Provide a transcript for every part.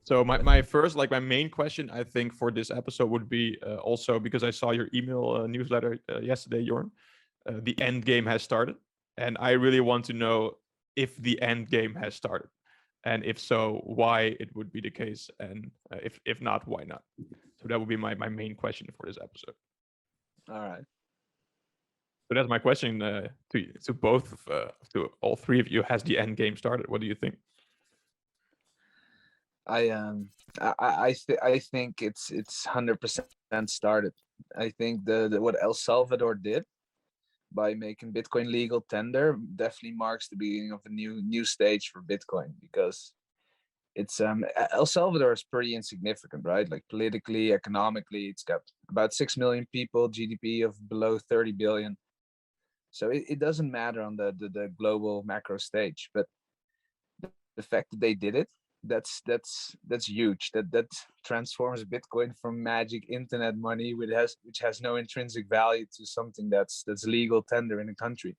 So my first, like my main question, I think for this episode would be also because I saw your email newsletter yesterday, Jorn. The end game has started, and I really want to know if the end game has started, and if so, why it would be the case, and if not, why not. So that would be my main question for this episode. All right. So that's my question to both to all three of you. Has the end game started? What do you think? I I think it's 100% started. I think the what El Salvador did by making Bitcoin legal tender definitely marks the beginning of a new stage for Bitcoin, because it's El Salvador is pretty insignificant, right? Like politically, economically, it's got about 6 million people, GDP of below 30 billion. So it doesn't matter on the global macro stage, but the fact that they did it, that's huge. That transforms Bitcoin from magic internet money, which has no intrinsic value, to something that's legal tender in a country.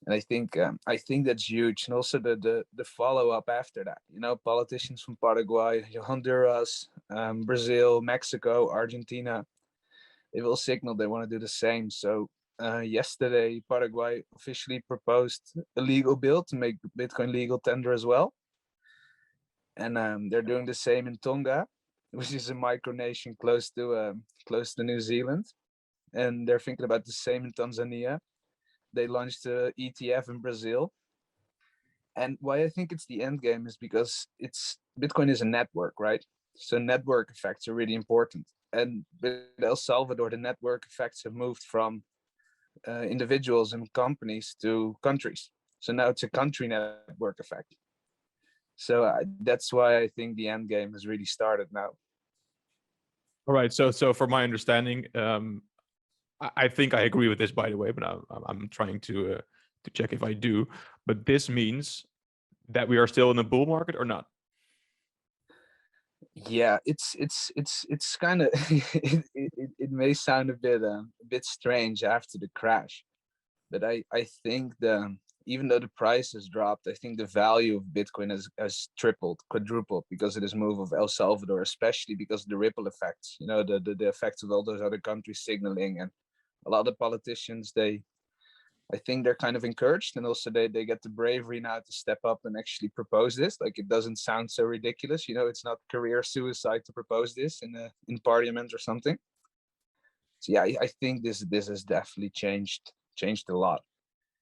And I think that's huge. And also the follow up after that. Politicians from Paraguay, Honduras, Brazil, Mexico, Argentina, they will signal they want to do the same. So yesterday, Paraguay officially proposed a legal bill to make Bitcoin legal tender as well, and they're doing the same in Tonga, which is a micronation close to New Zealand, and they're thinking about the same in Tanzania. They launched a ETF in Brazil. And why I think it's the end game is because it's Bitcoin is a network, right? So network effects are really important. And with El Salvador, the network effects have moved from individuals and companies to countries. So now it's a country network effect. So that's why I think the end game has really started now. All right. So for my understanding, I think I agree with this, by the way, but I'm trying to check if I do. But this means that we are still in a bull market or not? Yeah, it's kind of it may sound a bit strange after the crash, but I think the even though the price has dropped, I think the value of Bitcoin has tripled, quadrupled, because of this move of El Salvador, especially because of the ripple effects. The effects of all those other countries signaling, and a lot of politicians, I think they're kind of encouraged, and also they get the bravery now to step up and actually propose this. Like, it doesn't sound so ridiculous. It's not career suicide to propose this in parliament or something. So yeah, I think this has definitely changed a lot.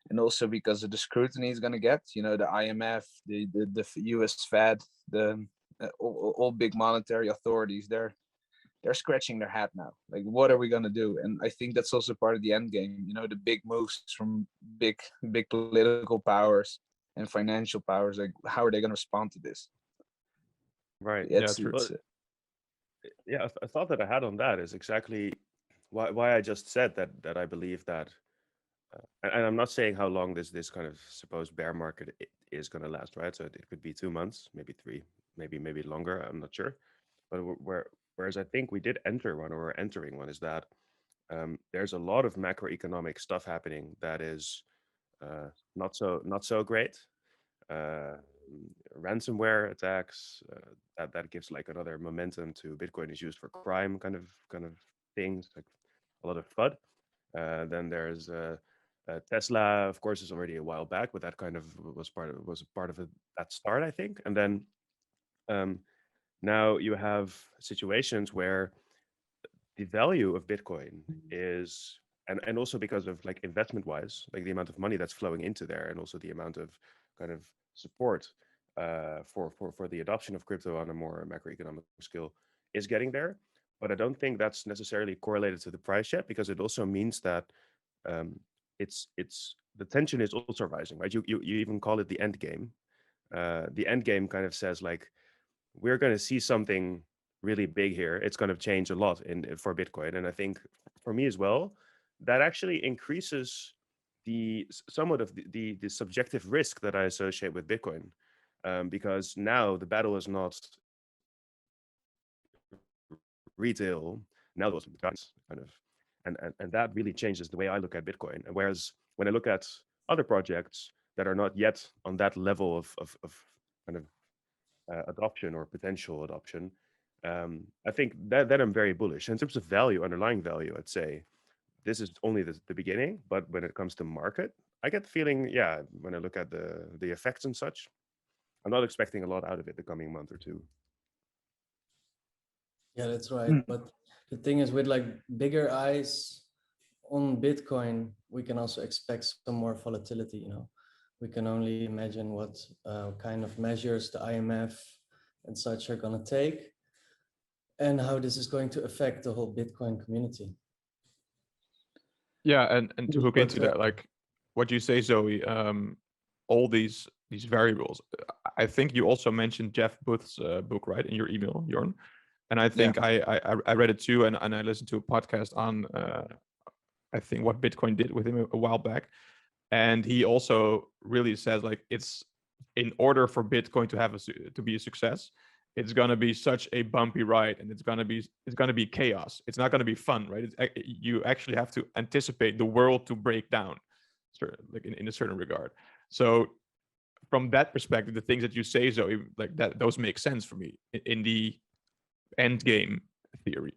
And also because of the scrutiny it's going to get, the IMF, the US Fed, the all big monetary authorities, they're scratching their head now. Like, what are we going to do? And I think that's also part of the end game. The big moves from big political powers and financial powers. Like, how are they going to respond to this? Right. Yeah, true. It's Well, yeah, a thought that I had on that is exactly why I just said that I believe that, and I'm not saying how long this kind of supposed bear market is going to last, right? So it could be 2 months, maybe three, maybe longer. I'm not sure. But whereas I think we did enter one, or we're entering one, is that there's a lot of macroeconomic stuff happening that is not so great. Uh, Ransomware attacks, that gives like another momentum to Bitcoin is used for crime kind of things, like a lot of FUD. Then there's Tesla, of course, is already a while back, but that kind of was part of that start, I think. And then um, now you have situations where the value of Bitcoin is, and also because of like investment wise, like the amount of money that's flowing into there, and also the amount of kind of support for the adoption of crypto on a more macroeconomic scale is getting there. But I don't think that's necessarily correlated to the price yet, because it also means that um, it's the tension is also rising, right? You even call it the end game. The end game kind of says like, we're going to see something really big here. It's going to change a lot in for Bitcoin, and I think for me as well, that actually increases somewhat of the subjective risk that I associate with Bitcoin, because now the battle is not retail. Now those guys kind of, and that really changes the way I look at Bitcoin. And whereas when I look at other projects that are not yet on that level of kind of adoption or potential adoption, I think that I'm very bullish. In terms of value, underlying value, I'd say this is only the beginning. But when it comes to market, I get the feeling, yeah, when I look at the effects and such, I'm not expecting a lot out of it the coming month or two. Yeah, that's right. But the thing is, with like bigger eyes on Bitcoin, we can also expect some more volatility. We can only imagine what kind of measures the IMF and such are going to take, and how this is going to affect the whole Bitcoin community. Yeah, and to hook But, into that, like what you say, Zoe, all these variables. I think you also mentioned Jeff Booth's book, right, in your email, Jorn. And I think I read it too, and I listened to a podcast on I think what Bitcoin did with him a while back, and he also really says like it's in order for Bitcoin to have to be a success, it's gonna be such a bumpy ride, and it's gonna be chaos. It's not gonna be fun, right? You actually have to anticipate the world to break down, like in a certain regard. So from that perspective, the things that you say, Zoe, like that, those make sense for me in the end game theory.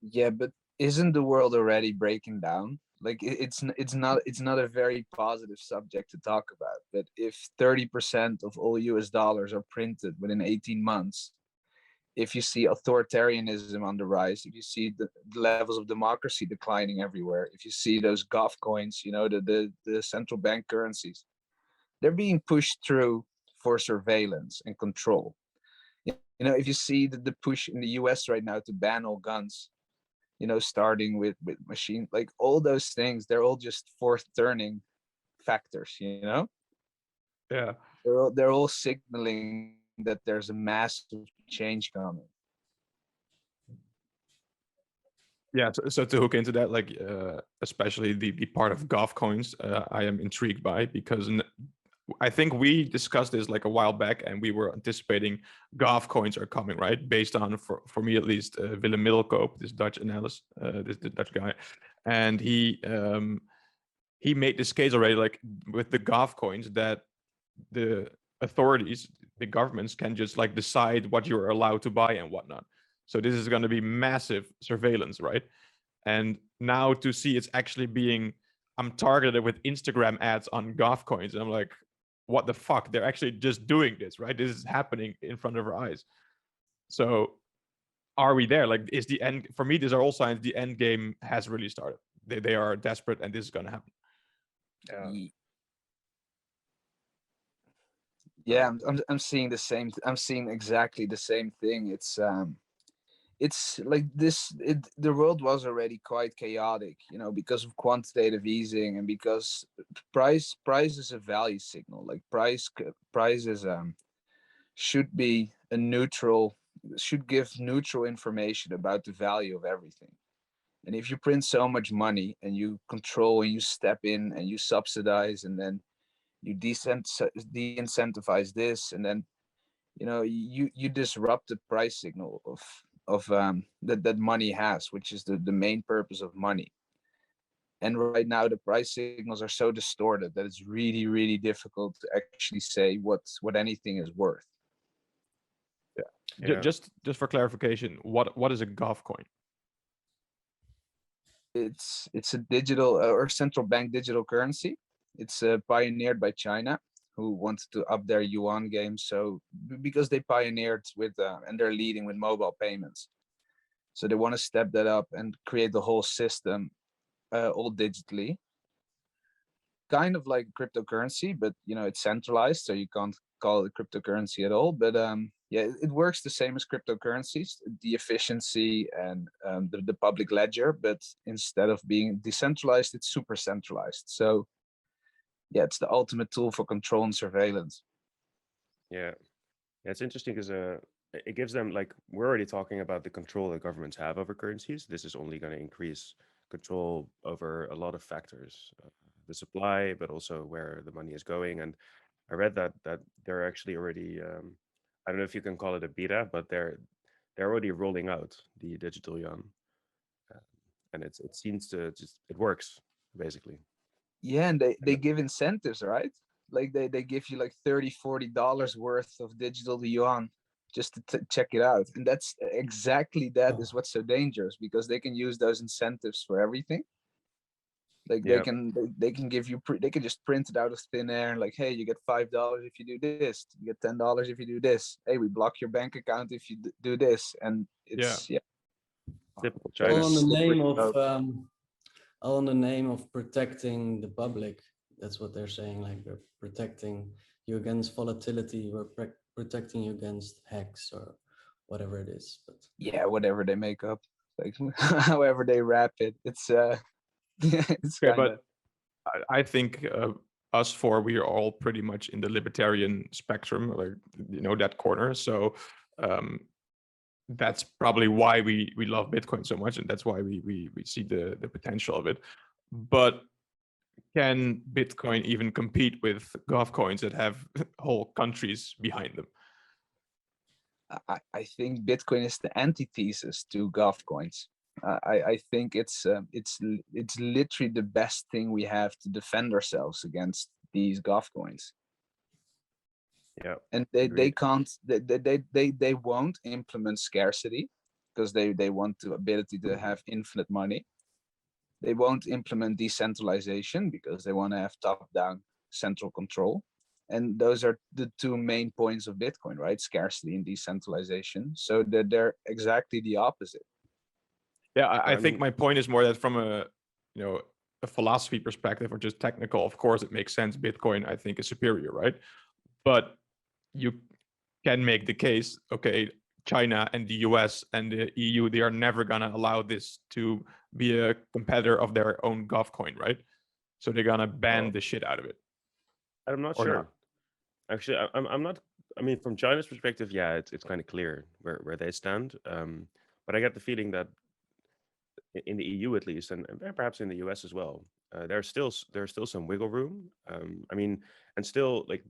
Yeah, but isn't the world already breaking down? Like it's not a very positive subject to talk about. But if 30% of all US dollars are printed within 18 months, if you see authoritarianism on the rise, if you see the levels of democracy declining everywhere, if you see those Govcoins, the central bank currencies, they're being pushed through for surveillance and control. If you see the push in the US right now to ban all guns, starting with machine, like all those things, they're all just forth turning factors. Yeah, they're all signaling that there's a massive change coming. yeah. So to hook into that, like especially the part of Govcoins, I am intrigued by, because I think we discussed this like a while back, and we were anticipating Govcoins are coming, right? Based on, for me at least, Willem Middelkoop, this Dutch analyst, this Dutch guy, and he made this case already, like with the Govcoins, that the authorities, the governments, can just like decide what you're allowed to buy and whatnot. So this is going to be massive surveillance, right? And now to see it's actually being, I'm targeted with Instagram ads on Govcoins, and I'm like, what the fuck? They're actually just doing this, right? This is happening in front of our eyes. So are we there? Like, is the end, for me, these are all signs the end game has really started. They are desperate, and this is going to happen. Yeah, I'm seeing the same. I'm seeing exactly the same thing. It's like this. The world was already quite chaotic, because of quantitative easing, and because price is a value signal. Like price is should be a neutral, should give neutral information about the value of everything. And if you print so much money and you control and you step in and you subsidize, and then you de-incentivize this, and then you disrupt the price signal of that money has, which is the main purpose of money. And right now the price signals are so distorted that it's really, really difficult to actually say what anything is worth. Yeah. Just for clarification, what is a Govcoin? It's a digital or central bank digital currency. It's pioneered by China, who wanted to up their yuan game. So because they pioneered with and they're leading with mobile payments, so they want to step that up and create the whole system all digitally, kind of like cryptocurrency, but it's centralized, so you can't call it cryptocurrency at all. But yeah, it works the same as cryptocurrencies, the efficiency and the public ledger, but instead of being decentralized, it's super centralized. So yeah, it's the ultimate tool for control and surveillance. Yeah, it's interesting because it gives them, like, we're already talking about the control that governments have over currencies. This is only going to increase control over a lot of factors, the supply, but also where the money is going. And I read that they're actually already, I don't know if you can call it a beta, but they're already rolling out the digital yuan, and it seems to just, it works basically. Yeah, and they give incentives, right? Like they give you like $30-$40 worth of digital yuan just to check it out, and that's exactly that is what's so dangerous, because they can use those incentives for everything. Like Yeah. they can give you they can just print it out of thin air, like, hey, you get $5 if you do this, you get $10 if you do this, hey, we block your bank account if you do this, and it's Typical Like, China. All in the slippery name of slope. all in the name of protecting the public. That's what they're saying. Like, we're protecting you against volatility. We're protecting you against hacks or whatever it is. But Yeah, whatever they make up, like however they wrap it, it's it's Okay, kind of but I think us four, we are all pretty much in the libertarian spectrum, like, you know, that corner. So that's probably why we love Bitcoin so much, and that's why we see the potential of it. But can Bitcoin even compete with Govcoins that have whole countries behind them? I think Bitcoin is the antithesis to Govcoins. I think it's literally the best thing we have to defend ourselves against these Govcoins. Yeah. And they Agreed. can't they won't implement scarcity because they want the ability to have infinite money. They won't implement decentralization because they want to have top-down central control. And those are the two main points of Bitcoin, right? Scarcity and decentralization. So they're exactly the opposite. Yeah, I I think mean, my point is more that from a, you know, a philosophy perspective or just technical, of course it makes sense. Bitcoin, I think, is superior, right? But you can make the case, okay, China and the US and the EU, they are never gonna allow this to be a competitor of their own Govcoin, right? So they're gonna ban well, the shit out of it. I'm not Or sure. not. Actually, I'm not. I mean, from China's perspective, yeah, it's kind of clear where they stand. But I get the feeling that in the EU at least, and perhaps in the US as well, there's still some wiggle room. I mean, and still, like,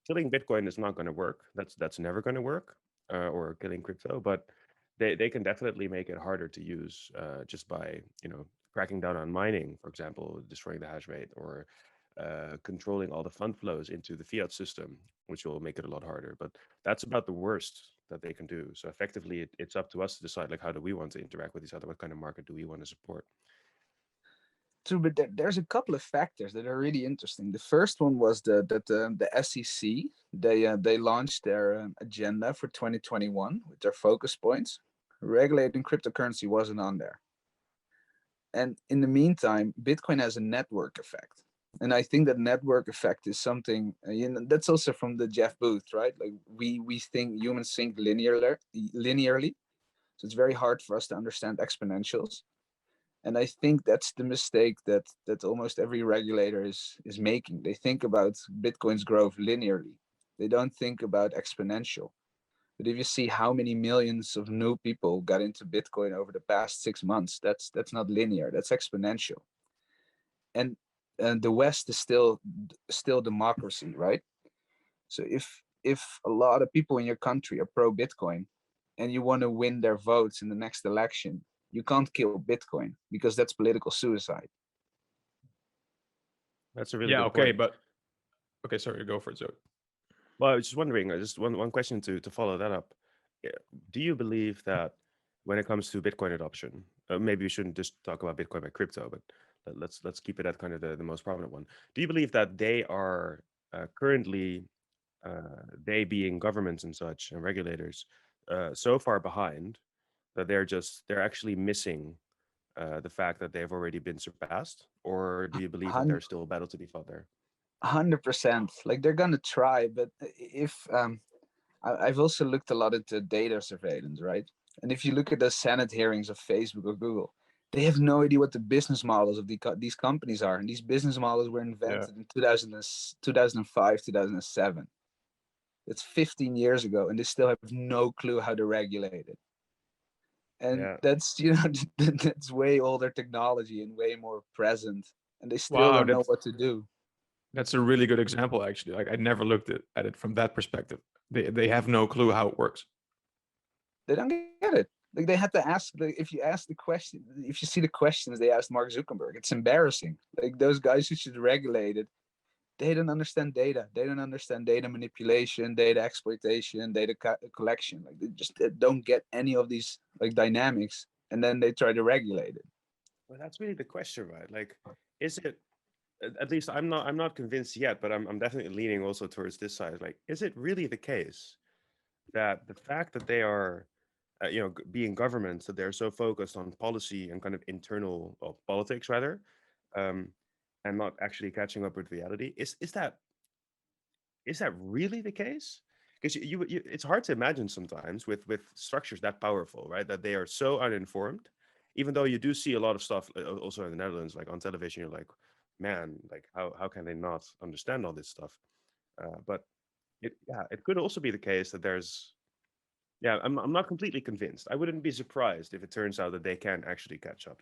killing Bitcoin is not going to work. That's never going to work, or killing crypto. But they can definitely make it harder to use, just by, you know, cracking down on mining, for example, destroying the hash rate, or controlling all the fund flows into the fiat system, which will make it a lot harder. But that's about the worst that they can do. So effectively, it's up to us to decide, like, how do we want to interact with each other? What kind of market do we want to support? True, but there's a couple of factors that are really interesting. The first one was that the SEC, they launched their agenda for 2021 with their focus points. Regulating cryptocurrency wasn't on there. And in the meantime, Bitcoin has a network effect. And I think that network effect is something, you know, that's also from the Jeff Booth, right? Like we think, humans think linearly. So it's very hard for us to understand exponentials. And I think that's the mistake that almost every regulator is making. They think about Bitcoin's growth linearly. They don't think about exponential. But if you see how many millions of new people got into Bitcoin over the past 6 months, that's not linear. That's exponential. And the West is still democracy, right? So if a lot of people in your country are pro Bitcoin, and you want to win their votes in the next election, you can't kill Bitcoin because that's political suicide. That's a really Yeah, good okay, point. but okay, sorry, go for it, Zoe. Well, I was just wondering, just one question to follow that up. Do you believe that when it comes to Bitcoin adoption, maybe we shouldn't just talk about Bitcoin by crypto, but let's keep it at kind of the most prominent one. Do you believe that they are currently, they being governments and such and regulators, so far behind that they're actually missing the fact that they've already been surpassed, or do you believe that there's still a battle to be fought there? 100%. Like, they're gonna try, but if I've also looked a lot into data surveillance, right? And if you look at the Senate hearings of Facebook or Google, they have no idea what the business models of these companies are. And these business models were invented in 2005, 2007. That's 15 years ago, and they still have no clue how to regulate it. And Yeah. that's, you know, that's way older technology and way more present, and they still Wow, don't know what to do. that's a really good example, actually. Like, I never looked at it from that perspective. They have no clue how it works. They don't get it. Like, they had to ask, like, if you ask the question, if you see the questions they asked Mark Zuckerberg, it's embarrassing. Like, those guys who should regulate it, they don't understand data. They don't understand data manipulation, data exploitation, data collection. Like they don't get any of these like dynamics, and then they try to regulate it. Well, that's really the question, right? Like, is it? At least I'm not convinced yet, but I'm definitely leaning also towards this side. Like, is it really the case that the fact that they are, being governments, that they're so focused on policy and kind of internal politics rather, um, and not actually catching up with reality, is that really the case? Because it's hard to imagine sometimes with structures that powerful, right? That they are so uninformed, even though you do see a lot of stuff also in the Netherlands, like on television, you're like, man, like how can they not understand all this stuff? But it could also be the case that there's, I'm not completely convinced. I wouldn't be surprised if it turns out that they can actually catch up,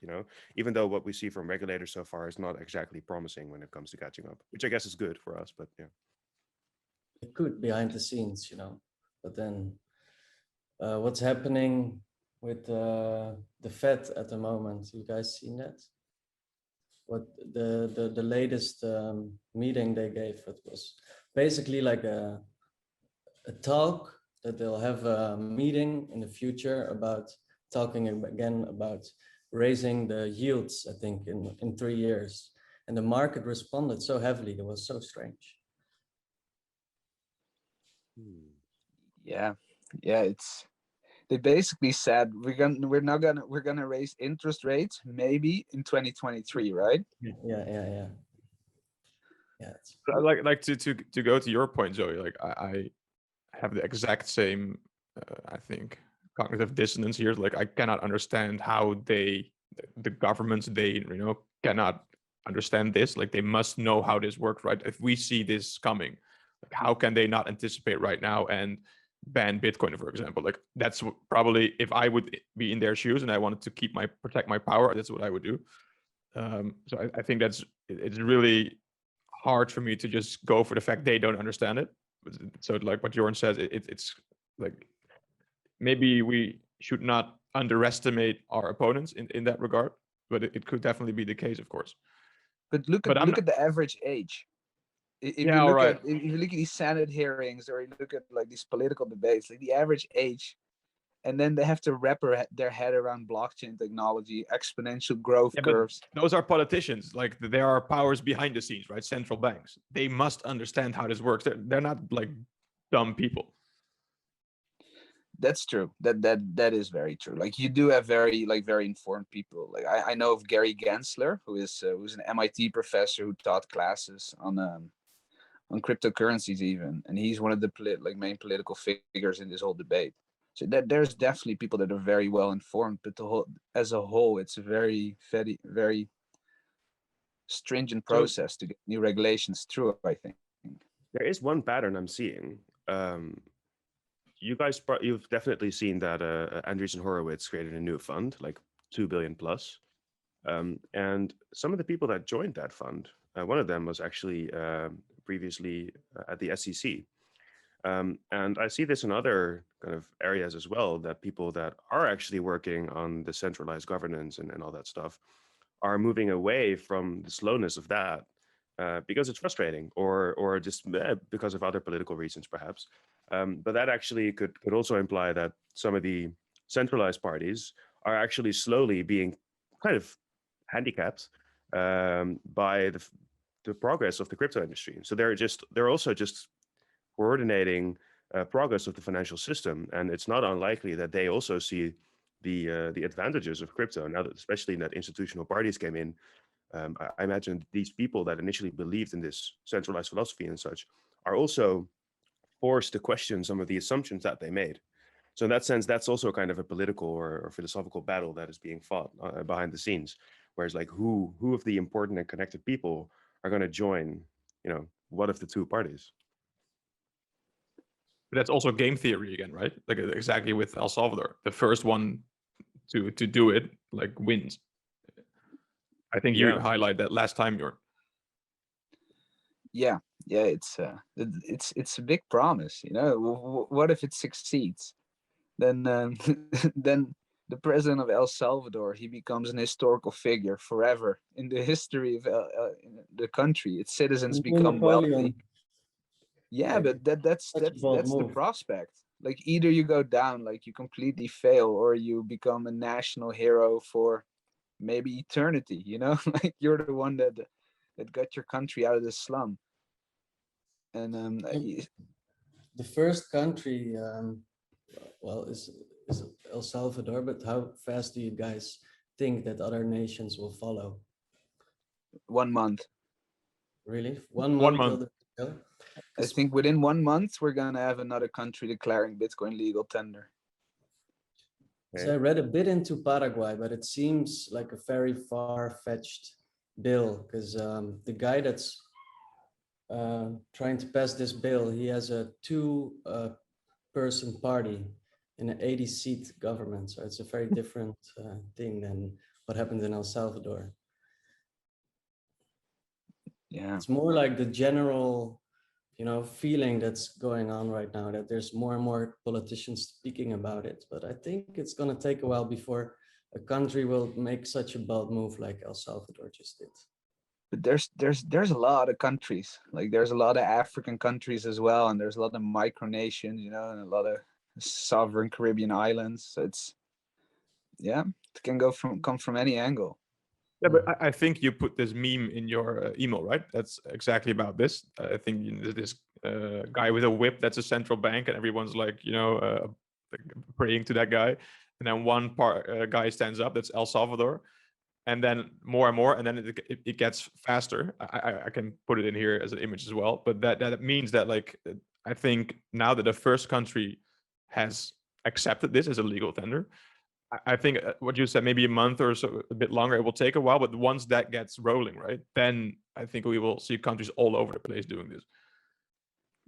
even though what we see from regulators so far is not exactly promising when it comes to catching up, which I guess is good for us, but yeah. It could behind the scenes, but then what's happening with the Fed at the moment? You guys seen that? What the latest meeting they gave, it was basically like a talk that they'll have a meeting in the future about talking again about raising the yields, I think in 3 years. And the market responded so heavily. It was so strange. Yeah, it's, they basically said we're gonna raise interest rates maybe in 2023, right? Yeah. Like to go to your point, Zoe. Like I have the exact same, I think, cognitive dissonance here. Like I cannot understand how the governments, they cannot understand this. Like they must know how this works, right? If we see this coming, like how can they not anticipate right now and ban Bitcoin, for example? Like that's probably, if I would be in their shoes and I wanted to protect my power, that's what I would do. So I think it's really hard for me to just go for the fact they don't understand it. So like what Jorn says, it's like maybe we should not underestimate our opponents in that regard, but it could definitely be the case, of course. But look at the average age. If Yeah, all right. if you look at these Senate hearings, or you look at like these political debates, like the average age, and then they have to wrap their head around blockchain technology, exponential growth curves. Those are politicians. Like there are powers behind the scenes, right? Central banks. They must understand how this works. They're not like dumb people. That's true. That is very true. Like you do have very informed people. Like I know of Gary Gensler, who's an MIT professor who taught classes on cryptocurrencies even, and he's one of the main political figures in this whole debate. So there's definitely people that are very well informed, but as a whole, it's a very stringent process to get new regulations through, I think. There is one pattern I'm seeing. You've definitely seen that Andreessen Horowitz created a new fund, like 2 billion plus. And some of the people that joined that fund, one of them was actually previously at the SEC. And I see this in other kind of areas as well, that people that are actually working on the centralized governance and all that stuff are moving away from the slowness of that because it's frustrating, or just because of other political reasons, perhaps. But that actually could also imply that some of the centralized parties are actually slowly being kind of handicapped by the progress of the crypto industry. So they're also just coordinating progress of the financial system, and it's not unlikely that they also see the advantages of crypto now, that especially that institutional parties came in. I imagine these people that initially believed in this centralized philosophy and such are also forced to question some of the assumptions that they made. So in that sense, that's also kind of a political or philosophical battle that is being fought behind the scenes. Whereas like who of the important and connected people are going to join, one of the two parties? But that's also game theory again, right? Like exactly with El Salvador, the first one to do it like wins. I think you highlight that last time, Jorn. Yeah, it's a big promise. What if it succeeds? Then then the president of El Salvador, he becomes an historical figure forever in the history of the country. Its citizens become wealthy. Napoleon, Yeah, like, but that's such a bold that's the move. prospect. Like either you go down, like you completely fail, or you become a national hero for maybe eternity. You know, like you're the one that got your country out of the slum. And The first country, well, is El Salvador, but how fast do you guys think that other nations will follow? 1 month. Really? 1 1 month till month. the I 'cause- think within 1 month we're gonna have another country declaring Bitcoin legal tender. 'cause Okay. I read a bit into Paraguay, but it seems like a very far-fetched bill because the guy that's trying to pass this bill, he has a two-person party in an 80-seat government. So it's a very different thing than what happened in El Salvador. Yeah. It's more like the general, feeling that's going on right now, that there's more and more politicians speaking about it. But I think it's going to take a while before a country will make such a bold move like El Salvador just did. But there's a lot of countries. Like there's a lot of African countries as well, and there's a lot of micronations, and a lot of sovereign Caribbean islands. So it can come from any angle. Yeah, but I think you put this meme in your email, right? That's exactly about this. I think this guy with a whip, that's a central bank, and everyone's like, like praying to that guy. And then one guy stands up, that's El Salvador. And then more and more, and then it gets faster. I can put it in here as an image as well. But that means that, like, I think now that the first country has accepted this as a legal tender, I think what you said, maybe a month or so, a bit longer, it will take a while. But once that gets rolling, right, then I think we will see countries all over the place doing this.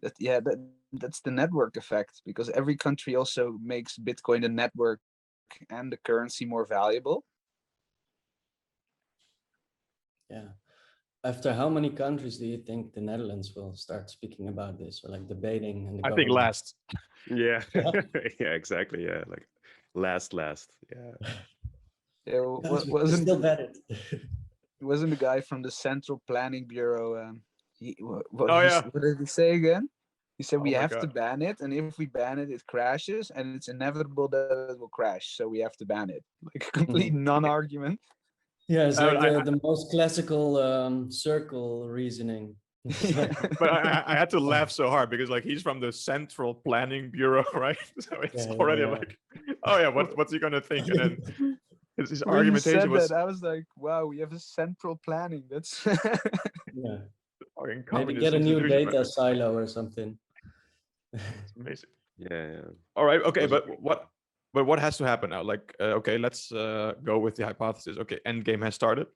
That's the network effect, because every country also makes Bitcoin the network and the currency more valuable. Yeah. After how many countries do you think the Netherlands will start speaking about this, or like debating? And the I think government? last. Yeah. Yeah, exactly. Yeah. Like last. Yeah. Guys, we Wasn't still bet it. the guy from the Central Planning Bureau? Oh, yeah. What did he say again? He said Oh we my have to God. ban it, and if we ban it, it crashes, and it's inevitable that it will crash. So we have to ban it. Like a complete non-argument. Yeah, it's like I- the most classical circle reasoning. It's like, But I had to laugh so hard because, like, he's from the Central Planning Bureau, right? So it's Yeah, already yeah. like, oh yeah, what's he gonna think? And then his When you said argumentation was that, I was like, wow, we have a central planning. That's Yeah. fucking Maybe communist get a new institution, data man. silo or something. It's amazing. Yeah. All right, okay, Was it- but what has to happen now? Like, okay, let's go with the hypothesis. Okay, Endgame has started.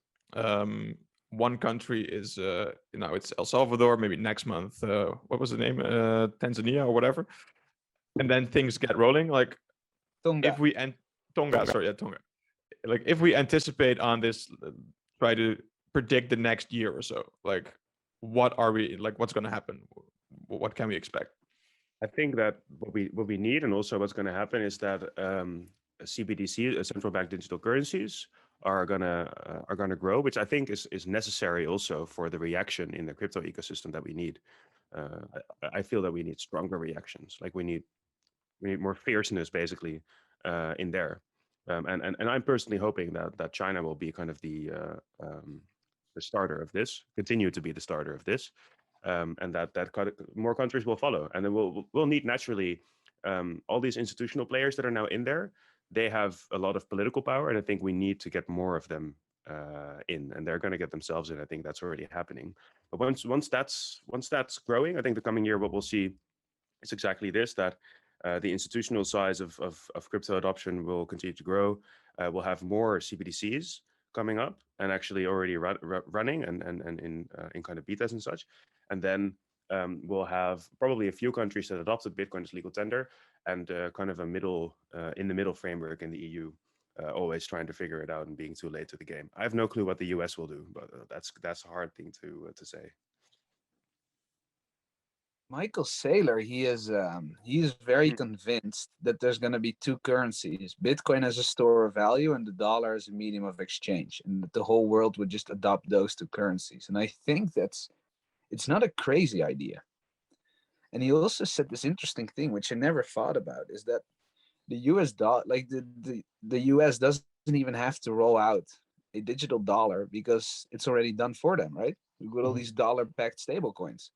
One country is it's El Salvador. Maybe next month, what was the name? Tanzania or whatever. And then things get rolling. Like, Tonga. if we Tonga, sorry, yeah, Tonga. Like, if we anticipate on this, try to predict the next year or so. Like, what are we like? What's going to happen? What can we expect? I think that what we need, and also what's going to happen, is that CBDC, central bank digital currencies, are gonna grow, which I think is necessary also for the reaction in the crypto ecosystem that we need. I feel that we need stronger reactions. Like we need more fierceness, basically, in there. And I'm personally hoping that China will be kind of the starter of this, continue to be the starter of this. And that more countries will follow, and then we'll need naturally all these institutional players that are now in there. They have a lot of political power, and I think we need to get more of them in, and they're going to get themselves in. I think that's already happening. But once that's growing, I think the coming year what we'll see is exactly this: that the institutional size of crypto adoption will continue to grow. We'll have more CBDCs coming up, and actually already running and in kind of betas and such. And then we'll have probably a few countries that adopted Bitcoin as legal tender, and kind of a middle in the middle framework in the EU, always trying to figure it out and being too late to the game. I have no clue what the US will do, but that's a hard thing to say. Michael Saylor, he is very convinced that there's going to be two currencies: Bitcoin as a store of value and the dollar as a medium of exchange, and that the whole world would just adopt those two currencies. And I think it's not a crazy idea. And he also said this interesting thing, which I never thought about, is that the US dollar, like the US doesn't even have to roll out a digital dollar because it's already done for them, right? We've got all these dollar-backed stable coins.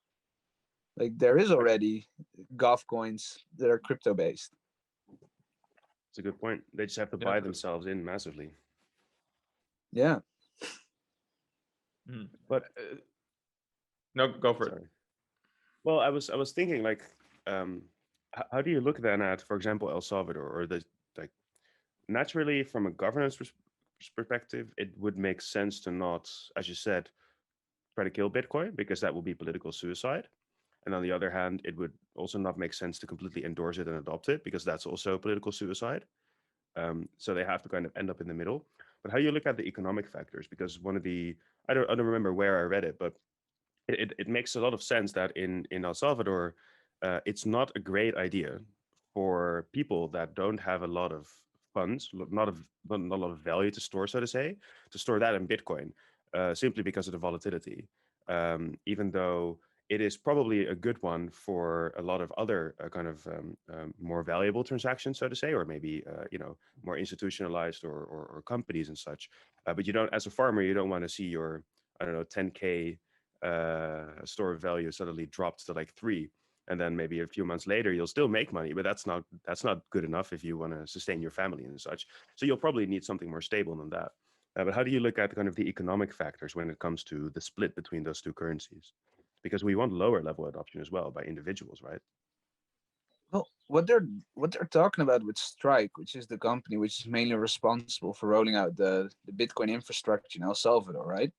Like there is already Govcoins that are crypto based. It's a good point. They just have to Yeah. buy themselves in massively. Yeah. But No, go for it. sorry. Well, I was thinking like, how do you look then at, for example, El Salvador, or the like? Naturally, from a governance perspective, it would make sense to not, as you said, try to kill Bitcoin, because that would be political suicide. And on the other hand, it would also not make sense to completely endorse it and adopt it, because that's also political suicide. So they have to kind of end up in the middle. But how you look at the economic factors, because one of the, I don't remember where I read it, but it makes a lot of sense that in El Salvador, it's not a great idea for people that don't have a lot of funds, not a lot of value to store, so to say, to store that in Bitcoin, simply because of the volatility. Even though it is probably a good one for a lot of other kind of more valuable transactions, so to say, or maybe more institutionalized or companies and such. But you don't, as a farmer, you don't want to see your, I don't know, 10K store of value suddenly dropped to like 3, and then maybe a few months later you'll still make money, but that's not good enough if you want to sustain your family and such. So you'll probably need something more stable than that. But how do you look at kind of the economic factors when it comes to the split between those two currencies? Because we want lower level adoption as well by individuals, right? Well, what they're talking about with Strike, which is the company which is mainly responsible for rolling out the Bitcoin infrastructure in El Salvador, right?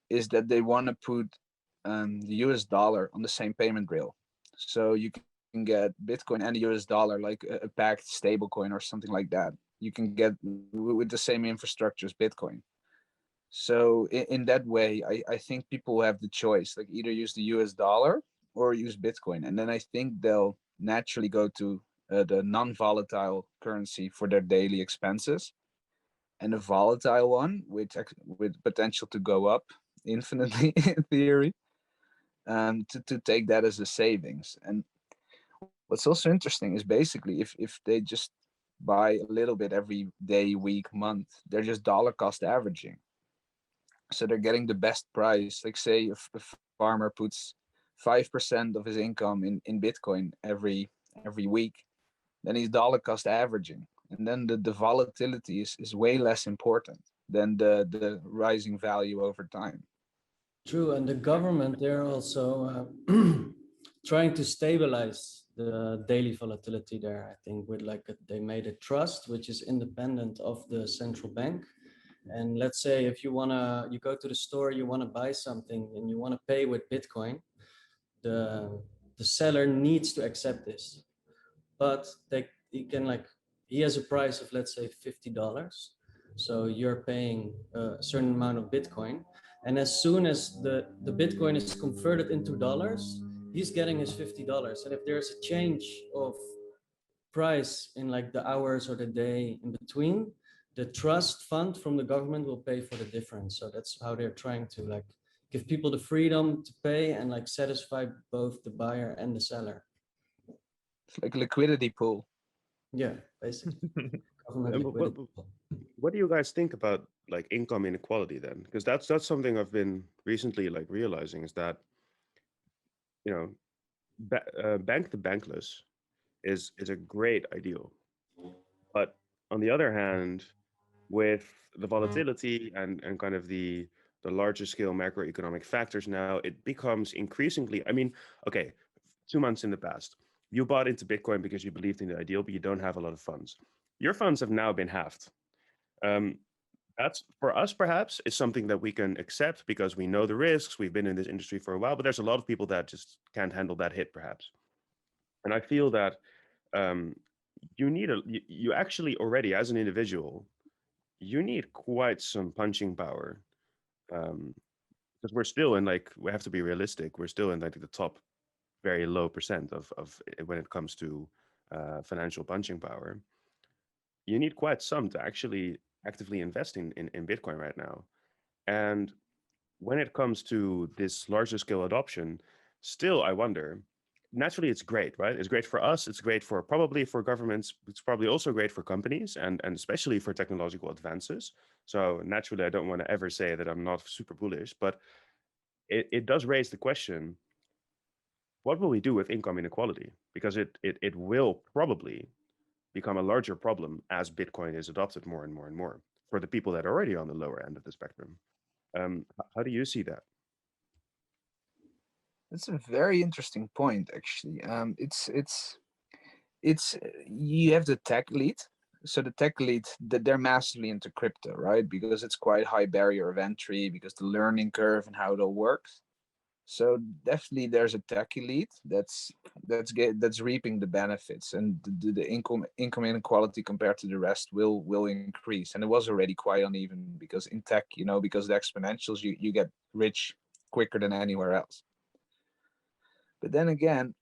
Is that they want to put the US dollar on the same payment rail. So you can get Bitcoin and the US dollar like a packed stable coin or something like that. You can get with the same infrastructure as Bitcoin. So in that way, I think people have the choice, like either use the US dollar or use Bitcoin. And then I think they'll naturally go to the non-volatile currency for their daily expenses, and a volatile one with potential to go up infinitely in theory, to take that as a savings. And what's also interesting is basically if they just buy a little bit every day, week, month, they're just dollar cost averaging. So they're getting the best price. Like say if a farmer puts 5% of his income in Bitcoin every week, then he's dollar cost averaging. And then the volatility is way less important than the rising value over time. True, and the government, they're also trying to stabilize the daily volatility there. I think with they made a trust which is independent of the central bank. And let's say if you go to the store, you wanna buy something and you wanna pay with Bitcoin, the seller needs to accept this. But he has a price of, let's say, $50. So you're paying a certain amount of Bitcoin. And as soon as the Bitcoin is converted into dollars, he's getting his $50. And if there's a change of price in like the hours or the day in between, the trust fund from the government will pay for the difference. So that's how they're trying to give people the freedom to pay and satisfy both the buyer and the seller. It's like a liquidity pool. Yeah, basically. What do you guys think about like income inequality then? Because that's something I've been recently like realizing, is that bank to bankless is a great ideal, but on the other hand, with the volatility and kind of the larger scale macroeconomic factors now, it becomes increasingly, I mean, okay, 2 months in the past, you bought into Bitcoin because you believed in the ideal, but you don't have a lot of funds. Your funds have now been halved. That's, for us, perhaps, is something that we can accept because we know the risks. We've been in this industry for a while, but there's a lot of people that just can't handle that hit, perhaps. And I feel that you actually already, as an individual, you need quite some punching power, because we're still in, like, we have to be realistic. We're still in like the top very low percent of when it comes to financial punching power, you need quite some to actually actively invest in Bitcoin right now. And when it comes to this larger scale adoption, still I wonder, naturally it's great, right? It's great for us, it's great for probably for governments, it's probably also great for companies and especially for technological advances. So naturally I don't want to ever say that I'm not super bullish, but it does raise the question, what will we do with income inequality? Because it will probably become a larger problem as Bitcoin is adopted more and more and more for the people that are already on the lower end of the spectrum. How do you see that? That's a very interesting point, actually. It's you have the tech lead. So the tech lead, they're massively into crypto, right? Because it's quite high barrier of entry, because the learning curve and how it all works. So definitely there's a tech elite that's reaping the benefits, and the income inequality compared to the rest will increase. And it was already quite uneven, because in tech, because the exponentials, you get rich quicker than anywhere else. But then again,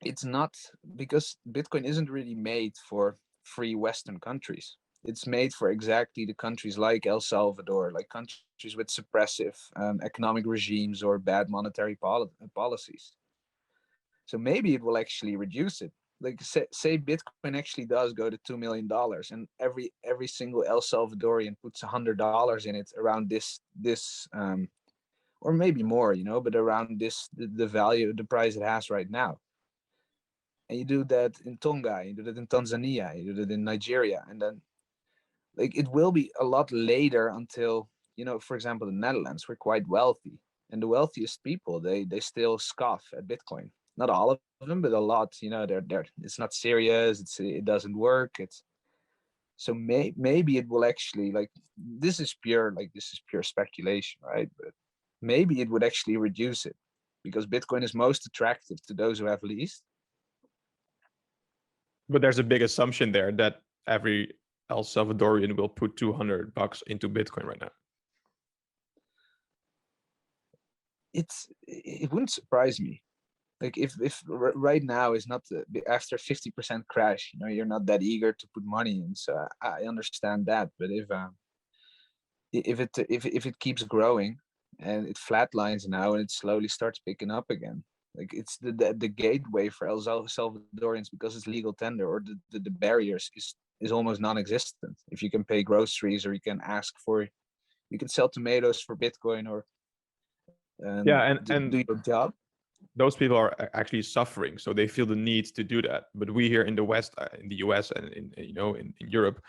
it's not, because Bitcoin isn't really made for free Western countries. It's made for exactly the countries like El Salvador, like countries with suppressive economic regimes or bad monetary policies. So maybe it will actually reduce it. Like say Bitcoin actually does go to $2 million, and every single El Salvadorian puts $100 in it around this or maybe more, but around the value, the price it has right now. And you do that in Tonga, you do that in Tanzania, you do that in Nigeria, and then like it will be a lot later until, for example, the Netherlands were quite wealthy, and the wealthiest people, they still scoff at Bitcoin. Not all of them, but a lot. They're it's not serious. It doesn't work. It's so maybe it will actually, like, this is pure speculation, right? But maybe it would actually reduce it, because Bitcoin is most attractive to those who have least. But there's a big assumption there that every El Salvadorian will put $200 into Bitcoin right now. It wouldn't surprise me. Like if right now is not after 50% crash, you're not that eager to put money in. So I understand that. But if it keeps growing and it flatlines now and it slowly starts picking up again, like it's the gateway for El Salvadorians, because it's legal tender, or the barriers is almost non-existent. If you can pay groceries, or you can sell tomatoes for Bitcoin, or Yeah, do your job. those people are actually suffering, so they feel the need to do that. But we here in the West, in the US, and in Europe,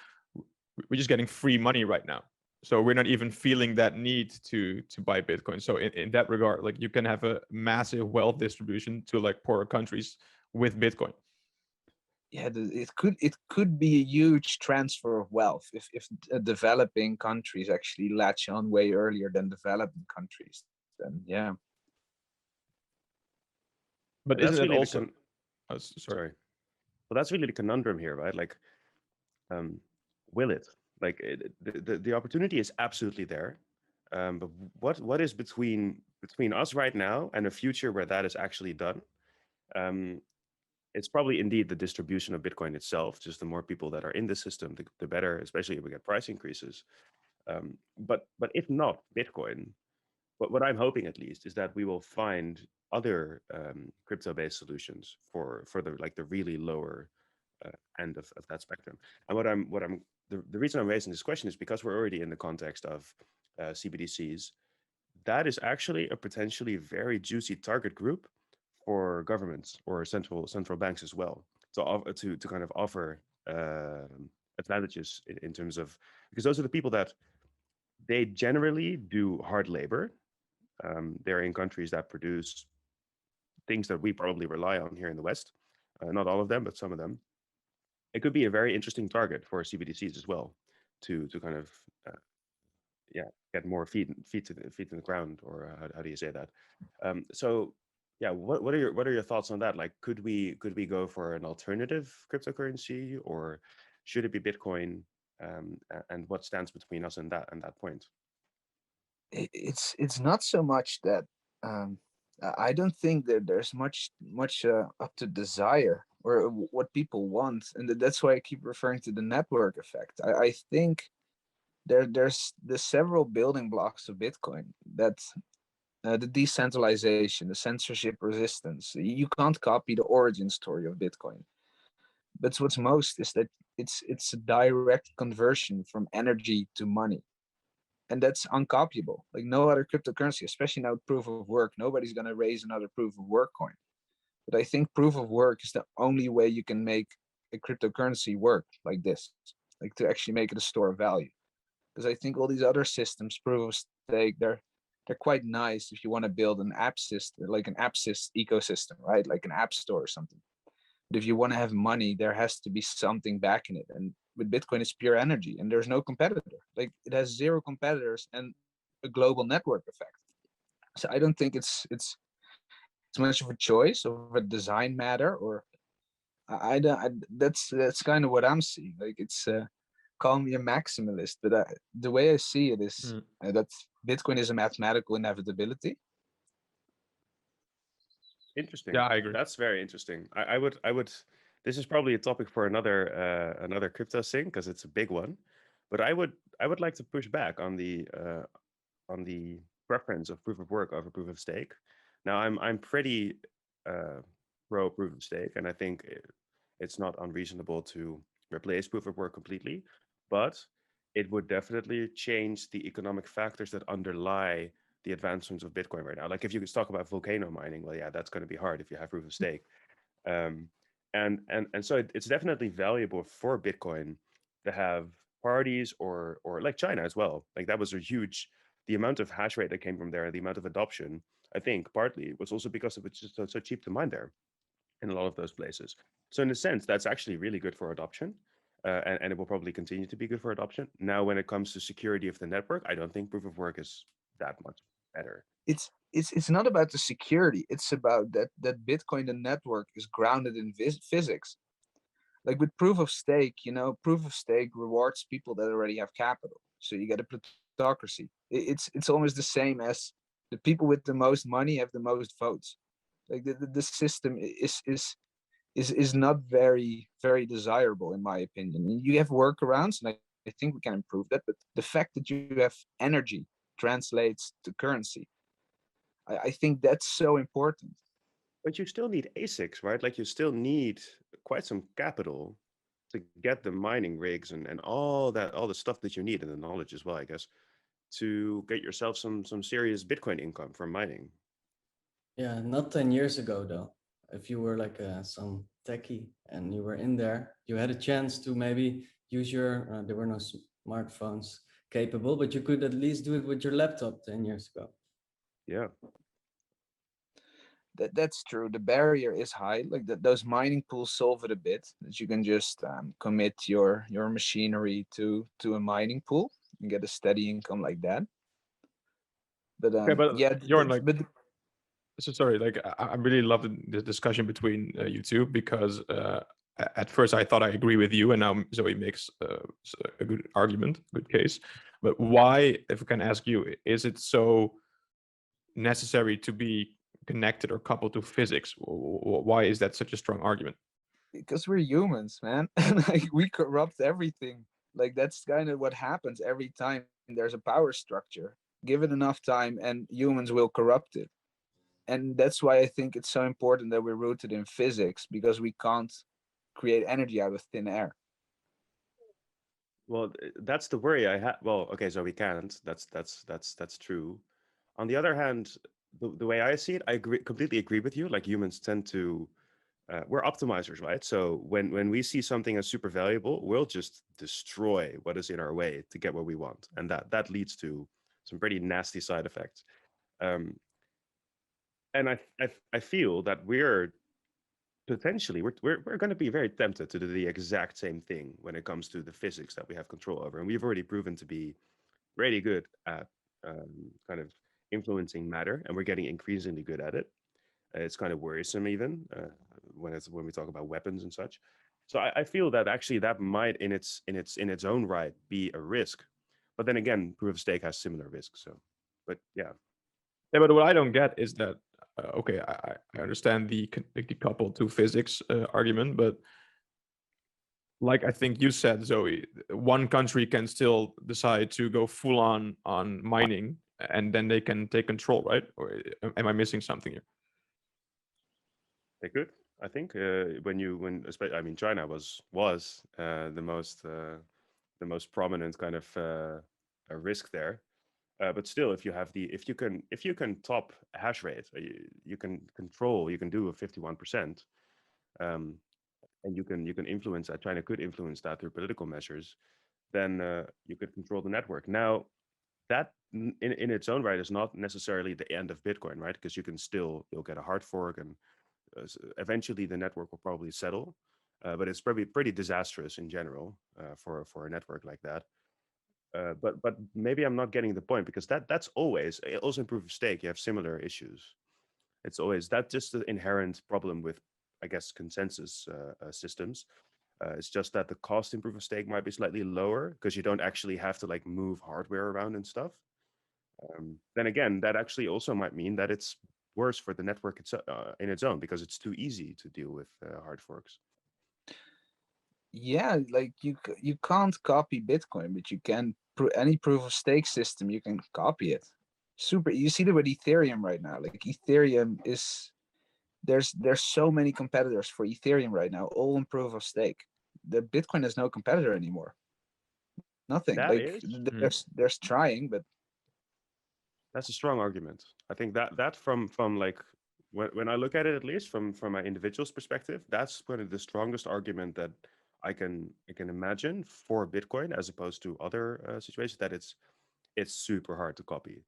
we're just getting free money right now, so we're not even feeling that need to buy Bitcoin. So in that regard, like, you can have a massive wealth distribution to like poorer countries with Bitcoin. Yeah, it could be a huge transfer of wealth if developing countries actually latch on way earlier than developing countries. Then yeah. But That's isn't it really also sorry. sorry. Well, that's really the conundrum here, right? Like, will it? Like, the opportunity is absolutely there, but what is between us right now and a future where that is actually done? It's probably indeed the distribution of Bitcoin itself. Just the more people that are in the system, the better, especially if we get price increases. But if not Bitcoin, what I'm hoping at least is that we will find other crypto-based solutions for the really lower end of that spectrum. And the reason I'm raising this question is because we're already in the context of CBDCs. That is actually a potentially very juicy target group for governments or central banks as well, to kind of offer advantages in terms of, because those are the people that they generally do hard labor. They're in countries that produce things that we probably rely on here in the West. Not all of them, but some of them. It could be a very interesting target for CBDCs as well, to kind of get more feet in the ground, or how do you say that? So yeah, what are your thoughts on that? Like, could we go for an alternative cryptocurrency, or should it be Bitcoin? And what stands between us and that point? It's not so much that I don't think that there's much up to desire or what people want, and that's why I keep referring to the network effect. I think there's the several building blocks of Bitcoin that the decentralization, the censorship resistance. You can't copy the origin story of Bitcoin. But what's most is that it's a direct conversion from energy to money, and that's uncopyable. Like no other cryptocurrency, especially now proof of work. Nobody's gonna raise another proof of work coin. But I think proof of work is the only way you can make a cryptocurrency work like this, like to actually make it a store of value. Because I think all these other systems, proof of stake, they're quite nice if you want to build an app system, like an app ecosystem, right? Like an app store or something. But if you want to have money, there has to be something backing it. And with Bitcoin, it's pure energy, and there's no competitor. Like it has zero competitors and a global network effect. So I don't think it's much of a choice or a design matter, or that's kind of what I'm seeing. Like it's call me a maximalist, but the way I see it is that Bitcoin is a mathematical inevitability. Interesting. Yeah, I agree. That's very interesting. I would. This is probably a topic for another crypto sync because it's a big one. But I would like to push back on the preference of proof of work over proof of stake. Now I'm pretty pro proof of stake, and I think it's not unreasonable to replace proof of work completely, but it would definitely change the economic factors that underlie the advancements of Bitcoin right now. Like if you could talk about volcano mining, well, yeah, that's going to be hard if you have proof of stake. And so it's definitely valuable for Bitcoin to have parties or like China as well. Like that was a huge, the amount of hash rate that came from there, the amount of adoption, I think partly was also because it was just so cheap to mine there in a lot of those places. So in a sense, that's actually really good for adoption. And it will probably continue to be good for adoption. Now, when it comes to security of the network, I don't think proof of work is that much better. It's not about the security. It's about that Bitcoin, the network, is grounded in physics. Like with proof of stake, proof of stake rewards people that already have capital. So you get a plutocracy. It's almost the same as the people with the most money have the most votes. Like the system is not very desirable in my opinion. You have workarounds, and I think we can improve that. But the fact that you have energy translates to currency, I think that's so important. But you still need ASICs, right? Like you still need quite some capital to get the mining rigs and all the stuff that you need and the knowledge as well, I guess, to get yourself some serious Bitcoin income from mining. Yeah, not 10 years ago though. If you were like some techie and you were in there, you had a chance to maybe use your, there were no smartphones capable, but you could at least do it with your laptop 10 years ago. Yeah. That's true. The barrier is high. Like those mining pools solve it a bit. That you can just commit your machinery to a mining pool and get a steady income like that. But Okay, but yeah, Jorn, like, but so sorry, like I really love the discussion between you two because at first I thought I agree with you, and now Zoe makes a good argument, good case. But why, if I can ask you, is it so necessary to be connected or coupled to physics? Why is that such a strong argument? because we're humans, man. Like we corrupt everything. Like that's kind of what happens every time there's a power structure. Give it enough time, and humans will corrupt it. And that's why I think it's so important that we're rooted in physics, because we can't create energy out of thin air. Well, that's the worry I have. Well, okay, so we can't. That's true. On the other hand, the way I see it, completely agree with you. Like humans tend to, we're optimizers, right? So when we see something as super valuable, we'll just destroy what is in our way to get what we want, and that leads to some pretty nasty side effects. Um, and I feel that we're potentially we're going to be very tempted to do the exact same thing when it comes to the physics that we have control over, and we've already proven to be really good at kind of influencing matter, and we're getting increasingly good at it. It's kind of worrisome even when we talk about weapons and such. So I feel that actually that might in its own right be a risk, but then again, proof of stake has similar risks. So, but yeah. Yeah, but what I don't get is that okay, I understand the decoupled to physics argument, but like I think you said, Zoe, one country can still decide to go full on mining, and then they can take control, right? Or am I missing something here? They could, I think, I mean, China was the most prominent kind of risk there. But still, if you can top hash rate, you can control, you can do a 51%, and you can influence that. China could influence that through political measures. Then you could control the network. Now, that in its own right is not necessarily the end of Bitcoin, right? Because you'll get a hard fork, and eventually the network will probably settle. But it's probably pretty disastrous in general for a network like that. But maybe I'm not getting the point, because that's always also in proof of stake. You have similar issues. It's always that just the inherent problem with, I guess, consensus systems. It's just that the cost in proof of stake might be slightly lower because you don't actually have to like move hardware around and stuff. Then again, that actually also might mean that it's worse for the network in its own, because it's too easy to deal with hard forks. Yeah, like you can't copy Bitcoin, but you can any proof of stake system, you can copy it. Super. You see that with Ethereum right now. Like Ethereum is there's so many competitors for Ethereum right now, all in proof of stake. The Bitcoin has no competitor anymore. Nothing. That Like is, there's trying, but that's a strong argument. I think that from like when I look at it, at least from my individual's perspective, that's kind of the strongest argument that I can imagine for Bitcoin, as opposed to other situations, that it's super hard to copy.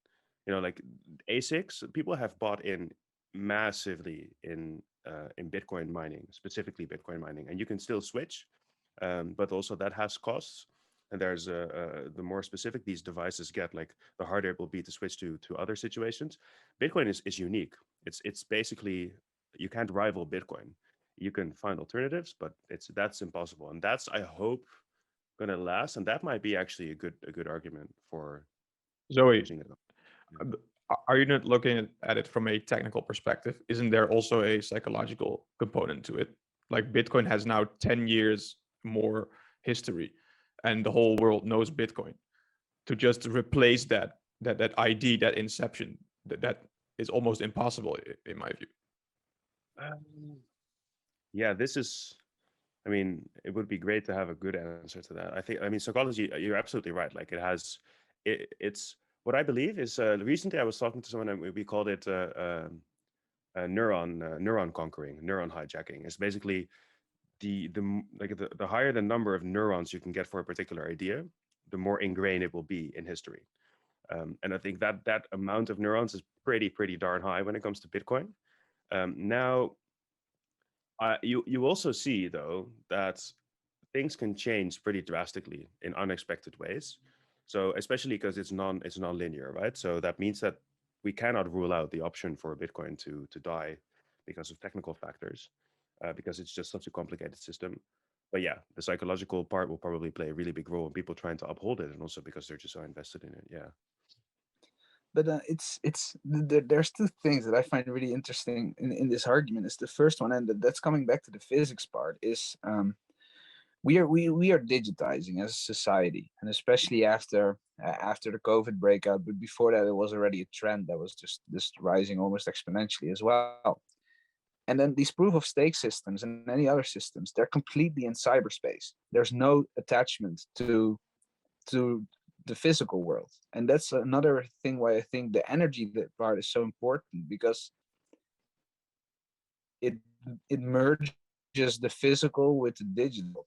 You know, like ASICs, people have bought in massively in Bitcoin mining, specifically Bitcoin mining, and you can still switch, but also that has costs. And there's the more specific these devices get, like the harder it will be to switch to other situations. Bitcoin is unique. It's basically, you can't rival Bitcoin. You can find alternatives, but that's impossible, and that's, I hope, gonna last. And that might be actually a good argument for Zoe, using it. are you not looking at it from a technical perspective? Isn't there also a psychological component to it? Like Bitcoin has now 10 years more history, and the whole world knows Bitcoin. To just replace that ID, that inception, that is almost impossible in my view. Yeah, this is. I mean, it would be great to have a good answer to that. I mean, psychology. You're absolutely right. Like it's what I believe is. Recently, I was talking to someone, and we called it neuron conquering, neuron hijacking. It's basically the higher the number of neurons you can get for a particular idea, the more ingrained it will be in history. And I think that amount of neurons is pretty darn high when it comes to Bitcoin. Now, you also see though that things can change pretty drastically in unexpected ways. So especially because it's non-linear, right? So that means that we cannot rule out the option for Bitcoin to die because of technical factors, because it's just such a complicated system. But yeah, the psychological part will probably play a really big role in people trying to uphold it, and also because they're just so invested in it. Yeah. but there's two things that I find really interesting in this argument. Is the first one, and that's coming back to the physics part, is we are digitizing as a society, and especially after the COVID breakout. But before that, it was already a trend that was just rising almost exponentially as well. And then these proof of stake systems and any other systems, they're completely in cyberspace. There's no attachment to the physical world. And that's another thing why I think the energy part is so important, because it merges the physical with the digital.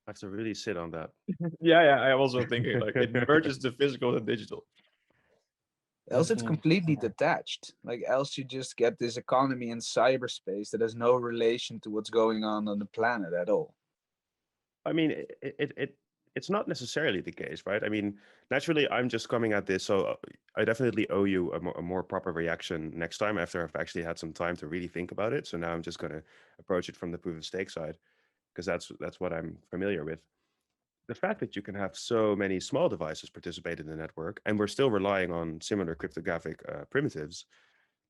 I have to really sit on that. Yeah, I'm also thinking like it merges the physical and digital. Else it's Definitely. completely detached. Like else you just get this economy in cyberspace that has no relation to what's going on the planet at all. I mean, it's not necessarily the case, right? I mean, naturally, I'm just coming at this, so I definitely owe you a more proper reaction next time after I've actually had some time to really think about it. So now I'm just going to approach it from the proof of stake side. because that's what I'm familiar with. The fact that you can have so many small devices participate in the network, and we're still relying on similar cryptographic primitives,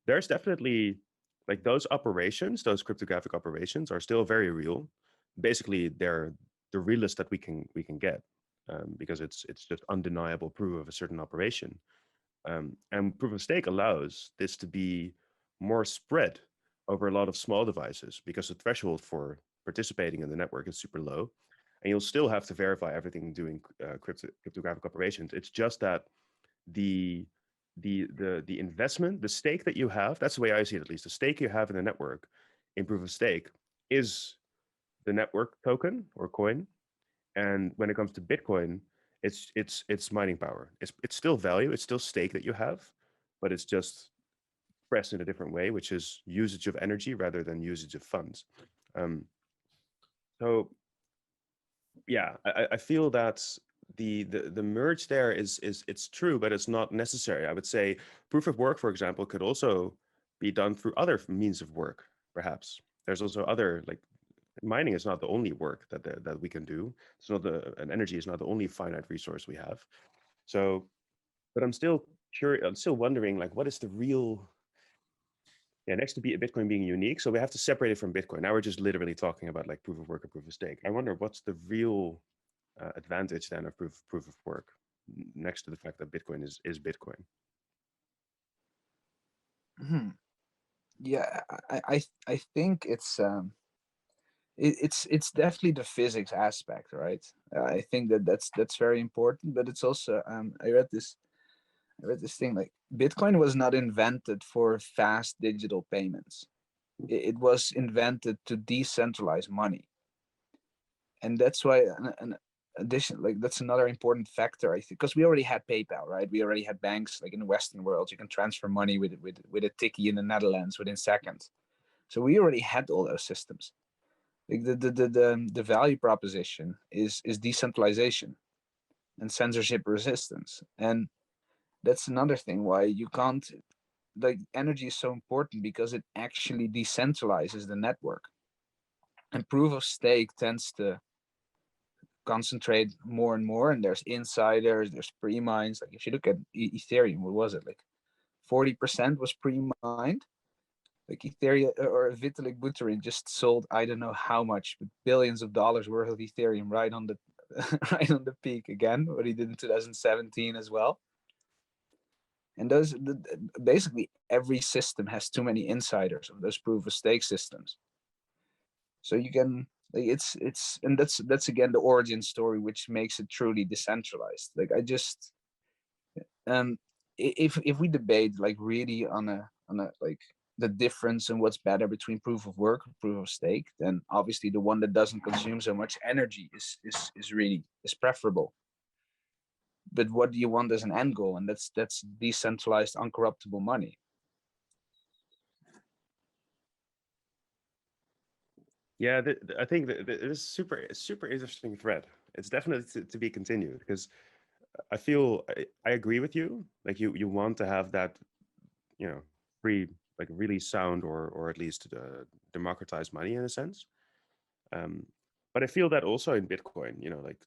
there's definitely like those operations, those cryptographic operations are still very real. Basically, they're the realest that we can get, because it's just undeniable proof of a certain operation. And proof of stake allows this to be more spread over a lot of small devices because the threshold for participating in the network is super low, and you'll still have to verify everything doing cryptographic operations. It's just that the the investment, the stake that you have, that's the way I see it at least, the stake you have in the network in proof of stake is the network token or coin. And when it comes to Bitcoin, it's mining power. It's still value, it's still stake that you have, but it's just expressed in a different way, which is usage of energy rather than usage of funds. So yeah, I feel that the merge there is it's true, but it's not necessary. I would say proof of work, for example, could also be done through other means of work. Perhaps there's also other, like, mining is not the only work that we can do. It's not and energy is not the only finite resource we have. So, but I'm still curious. I'm still wondering, like, what is the real? Yeah, next to Bitcoin being unique, so we have to separate it from Bitcoin. Now we're just literally talking about like proof of work and proof of stake. I wonder what's the real advantage then of proof of work next to the fact that Bitcoin is Bitcoin. Yeah, I think it's definitely the physics aspect, right? I think that's very important, but it's also I read this thing, like Bitcoin was not invented for fast digital payments. It was invented to decentralize money, and that's why an addition, like, that's another important factor, I think, because we already had PayPal, right? We already had banks, like in the Western world, you can transfer money with a ticky in the Netherlands within seconds. So we already had all those systems. Like the value proposition is decentralization and censorship resistance, and that's another thing why you can't, like, energy is so important because it actually decentralizes the network, and proof of stake tends to concentrate more and more, and there's insiders, there's pre-mines. Like if you look at Ethereum, what was it, like 40% was pre-mined? Like Ethereum or Vitalik Buterin just sold, I don't know how much, but billions of dollars worth of Ethereum right on the right on the peak again, what he did in 2017 as well. And those, basically every system has too many insiders of those proof of stake systems. So you can, like, it's and that's again the origin story, which makes it truly decentralized. Like I just if we debate like really on a like the difference and what's better between proof of work and proof of stake, then obviously the one that doesn't consume so much energy is really preferable. But what do you want as an end goal? And that's decentralized, uncorruptible money. Yeah, I think that it is super interesting thread. It's definitely to be continued because I feel I agree with you. Like you want to have that, free, like really sound or at least democratized money in a sense. But I feel that also in Bitcoin, like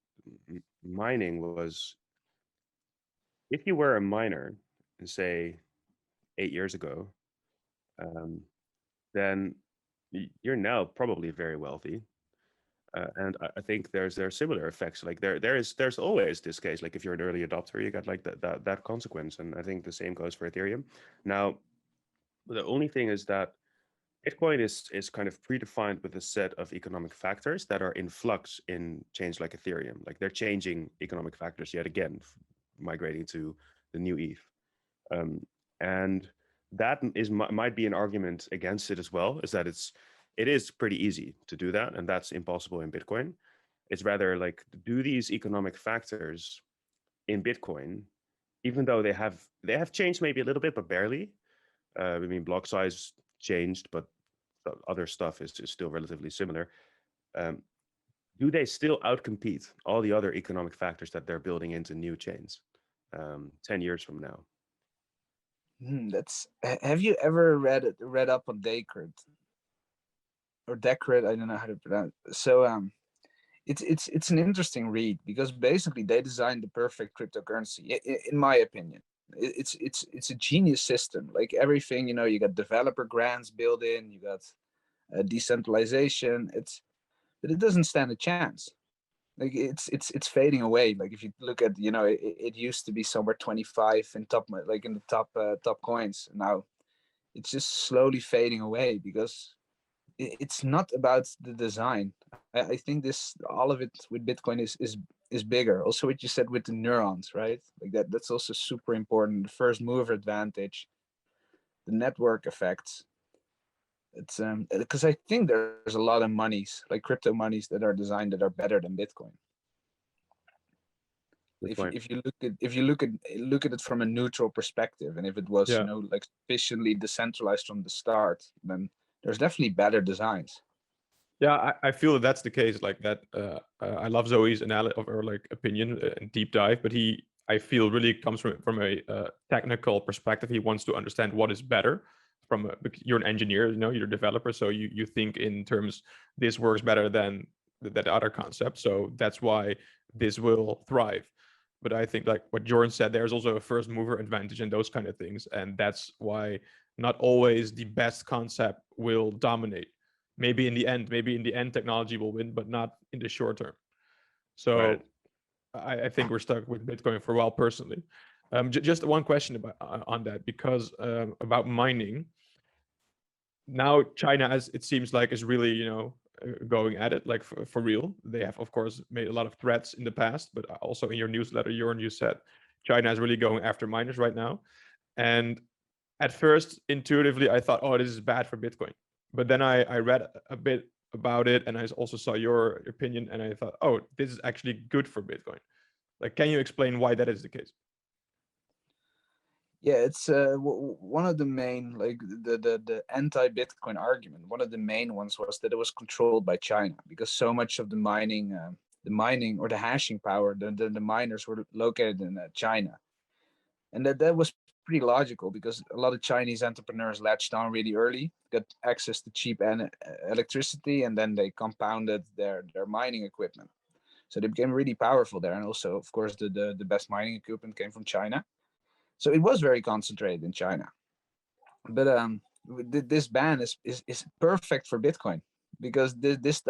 mining was, if you were a miner, say 8 years ago, then you're now probably very wealthy. And I think there's similar effects. Like there's always this case. Like if you're an early adopter, you got like that consequence. And I think the same goes for Ethereum. Now, the only thing is that Bitcoin is kind of predefined with a set of economic factors that are in flux in change like Ethereum. Like they're changing economic factors yet again, migrating to the new ETH. And that might be an argument against it as well, is that it is pretty easy to do that, and that's impossible in Bitcoin. It's rather like, do these economic factors in Bitcoin, even though they have changed maybe a little bit, but barely. I mean, block size changed, but the other stuff is still relatively similar. Do they still outcompete all the other economic factors that they're building into new chains 10 years from now? Have you ever read up on Descartes? or Decred, I don't know how to pronounce. So it's an interesting read because basically they designed the perfect cryptocurrency, in my opinion. It's a genius system. Like everything, you got developer grants built in, you got decentralization. But it doesn't stand a chance. Like it's fading away. Like if you look at, it used to be somewhere 25 in top, like in the top coins. Now it's just slowly fading away because it's not about the design. I think all of it with Bitcoin is bigger. Also, what you said with the neurons, right? Like that's also super important. The first mover advantage, the network effects. It's because I think there's a lot of monies, like crypto monies, that are designed that are better than Bitcoin. If you look at it from a neutral perspective, and if it was like sufficiently decentralized from the start, then there's definitely better designs. Yeah, I feel that that's the case. Like that, I love Zoe's analysis or like opinion and deep dive, but I feel really comes from a technical perspective. He wants to understand what is better. You're an engineer, you're a developer, so you think in terms this works better than that other concept. So that's why this will thrive. But I think like what Jorn said, there's also a first mover advantage and those kind of things, and that's why not always the best concept will dominate. Maybe in the end technology will win, but not in the short term. So Right. I think we're stuck with Bitcoin for a while personally. Just one question about on that, because about mining. Now China, as it seems like, is really going at it like for real. They have of course made a lot of threats in the past, but also in your newsletter, Jorn, you said China is really going after miners right now. And at first, intuitively, I thought, oh, this is bad for Bitcoin. But then I read a bit about it, and I also saw your opinion, and I thought, oh, this is actually good for Bitcoin. Like, can you explain why that is the case? Yeah, it's one of the main, like the anti-Bitcoin argument. One of the main ones was that it was controlled by China because so much of the mining or the hashing power, the miners were located in China, and that was pretty logical because a lot of Chinese entrepreneurs latched on really early, got access to cheap electricity, and then they compounded their mining equipment, so they became really powerful there. And also, of course, the best mining equipment came from China. So it was very concentrated in China. But this ban is perfect for Bitcoin because this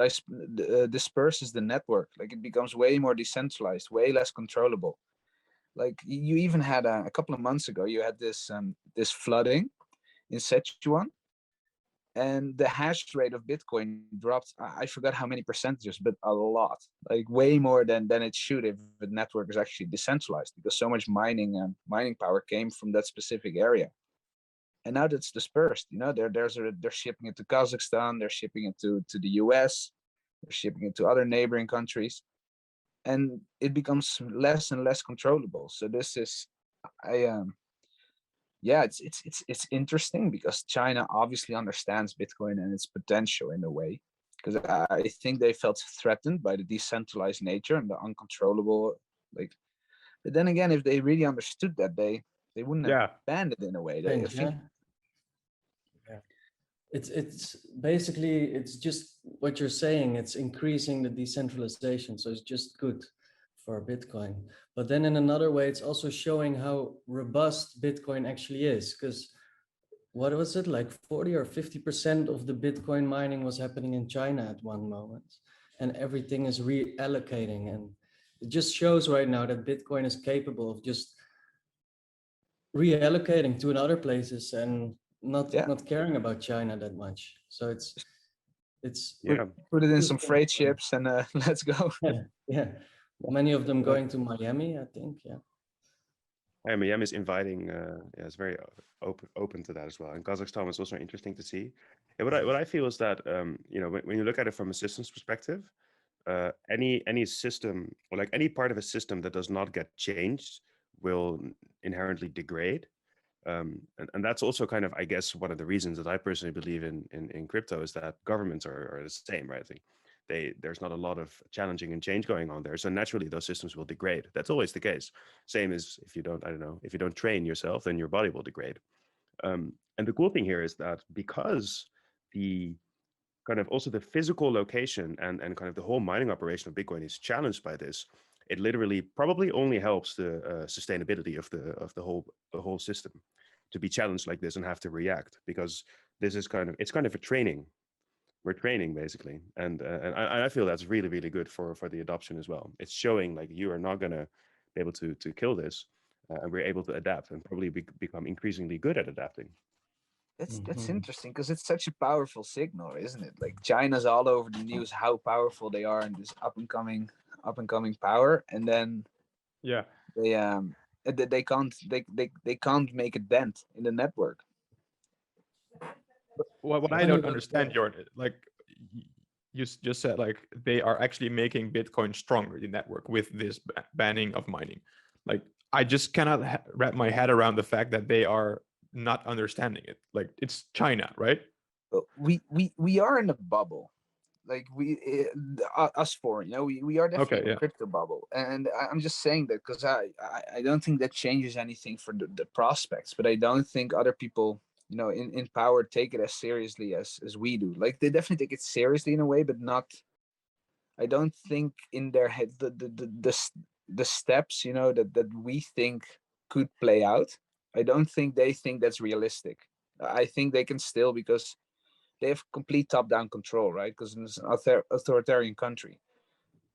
disperses the network. Like it becomes way more decentralized, way less controllable. Like you even had a couple of months ago, you had this flooding in Sichuan, and the hash rate of Bitcoin dropped. I forgot how many percentages, but a lot, like way more than it should if the network is actually decentralized, because so much mining power came from that specific area. And now that's dispersed. They're shipping it to Kazakhstan, they're shipping it to the US, they're shipping it to other neighboring countries, and it becomes less and less controllable. So this is, it's interesting because China obviously understands Bitcoin and its potential in a way, because I think they felt threatened by the decentralized nature and the uncontrollable, like. But then again, if they really understood that, they wouldn't have banned it in a way. It's basically, it's just what you're saying. It's increasing the decentralization, so it's just good for Bitcoin. But then in another way, it's also showing how robust Bitcoin actually is, because what was it, like 40 or 50% of the Bitcoin mining was happening in China at one moment, and everything is reallocating. And it just shows right now that Bitcoin is capable of just reallocating to other places and not caring about China that much. So it's put it in some freight ships and let's go. Yeah. Many of them going to Miami, I think. Yeah, Miami is inviting. It's very open to that as well. And Kazakhstan is also interesting to see. Yeah, what I feel is that when you look at it from a systems perspective, any system, or like any part of a system that does not get changed will inherently degrade. And that's also kind of, I guess, one of the reasons that I personally believe in crypto is that governments are the same, right? There's not a lot of challenging and change going on there, so naturally those systems will degrade. That's always the case. Same as if you don't train yourself, then your body will degrade. And the cool thing here is that because the kind of also the physical location and kind of the whole mining operation of Bitcoin is challenged by this, it literally probably only helps the sustainability of the whole system to be challenged like this and have to react, because this is it's kind of a training. We're training basically, and I feel that's really, really good for the adoption as well. It's showing like you are not gonna be able to kill this, and we're able to adapt and probably become increasingly good at adapting. That's Mhm. interesting because it's such a powerful signal, isn't it? Like China's all over the news how powerful they are in this up and coming power, and then Yeah. they can't make a dent in the network. What I Funny, don't but understand, Jorn, like you just said, like they are actually making Bitcoin stronger, the network, with this banning of mining. Like I just cannot wrap my head around the fact that they are not understanding it. Like it's China, right? But we are in a bubble. Like us four, we are definitely Okay, in a yeah. crypto bubble, and I'm just saying that because I don't think that changes anything for the prospects, but I don't think other people in power take it as seriously as we do. Like they definitely take it seriously in a way, but not. I don't think in their head the steps that we think could play out. I don't think they think that's realistic. I think they can still, because they have complete top-down control, right? Because it's an authoritarian country.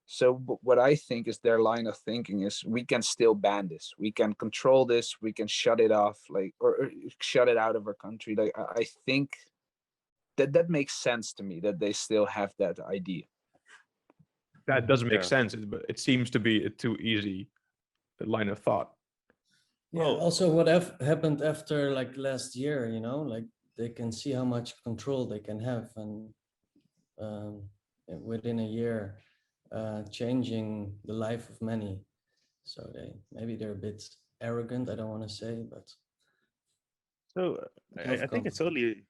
So what I think is their line of thinking is we can still ban this, we can control this, we can shut it off, like or shut it out of our country. Like I think that makes sense to me that they still have that idea. That doesn't make Yeah. sense, but it seems to be a too easy line of thought. yeah, Well- also what happened after like last year, like they can see how much control they can have, and within a year, changing the life of many. So maybe they're a bit arrogant. I don't want to say, but So I think it's totally,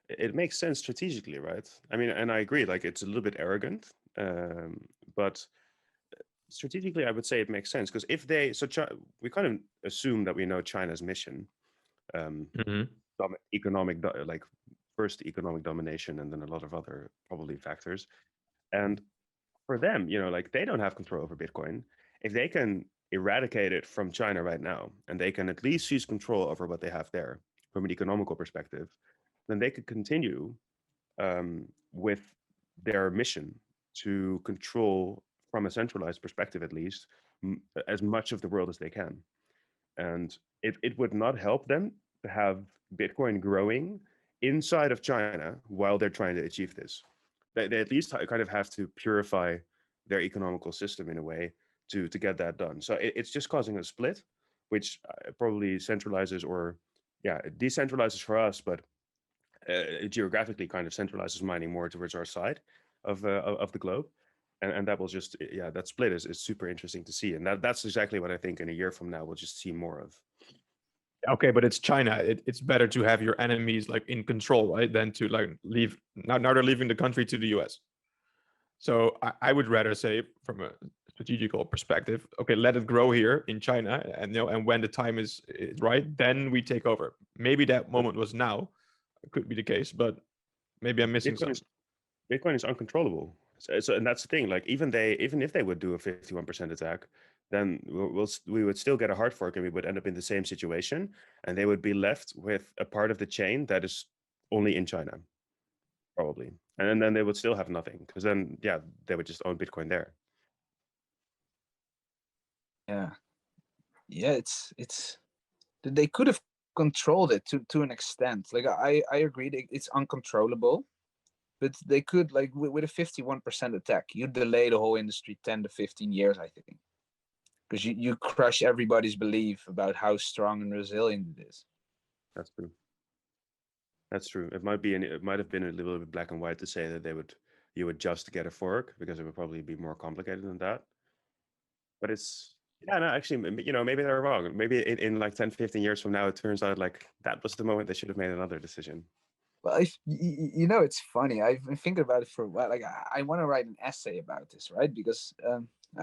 it makes sense strategically, right? I mean, and I agree, like it's a little bit arrogant, but strategically, I would say it makes sense, because if they, we kind of assume that we know China's mission, Mhm. economic, like first economic domination, and then a lot of other probably factors. And for them, like they don't have control over Bitcoin. If they can eradicate it from China right now, and they can at least seize control over what they have there from an economical perspective, then they could continue with their mission to control, from a centralized perspective at least, as much of the world as they can. And it would not help them to have Bitcoin growing inside of China while they're trying to achieve this. They at least kind of have to purify their economical system in a way to get that done. So it's just causing a split, which probably centralizes, or it decentralizes for us, but geographically kind of centralizes mining more towards our side of the globe. And that will just, that split is super interesting to see. And that's exactly what I think in a year from now we'll just see more of. Okay, but it's China. It's better to have your enemies like in control, right, than to like leave. Now they're leaving the country to the US. So I would rather say, from a strategical perspective, okay, let it grow here in China, and and when the time is right, then we take over. Maybe that moment was now, could be the case, but maybe I'm missing something. Bitcoin is uncontrollable. So and that's the thing. Like even if they would do a 51% attack, then we would still get a hard fork, and we would end up in the same situation, and they would be left with a part of the chain that is only in China, probably, and then they would still have nothing, because then they would just own Bitcoin there. Yeah, it's they could have controlled it to an extent. Like I agree it's uncontrollable, but they could, like with a 51% attack, you delay the whole industry 10 to 15 years, I think, because you crush everybody's belief about how strong and resilient it is. That's true. That's true. It might have been a little bit black and white to say that you would just get a fork, because it would probably be more complicated than that. But it's, no, actually, maybe they're wrong. Maybe in like 10, 15 years from now, it turns out like that was the moment they should have made another decision. Well, it's funny. I've been thinking about it for a while. Like I want to write an essay about this, right? Because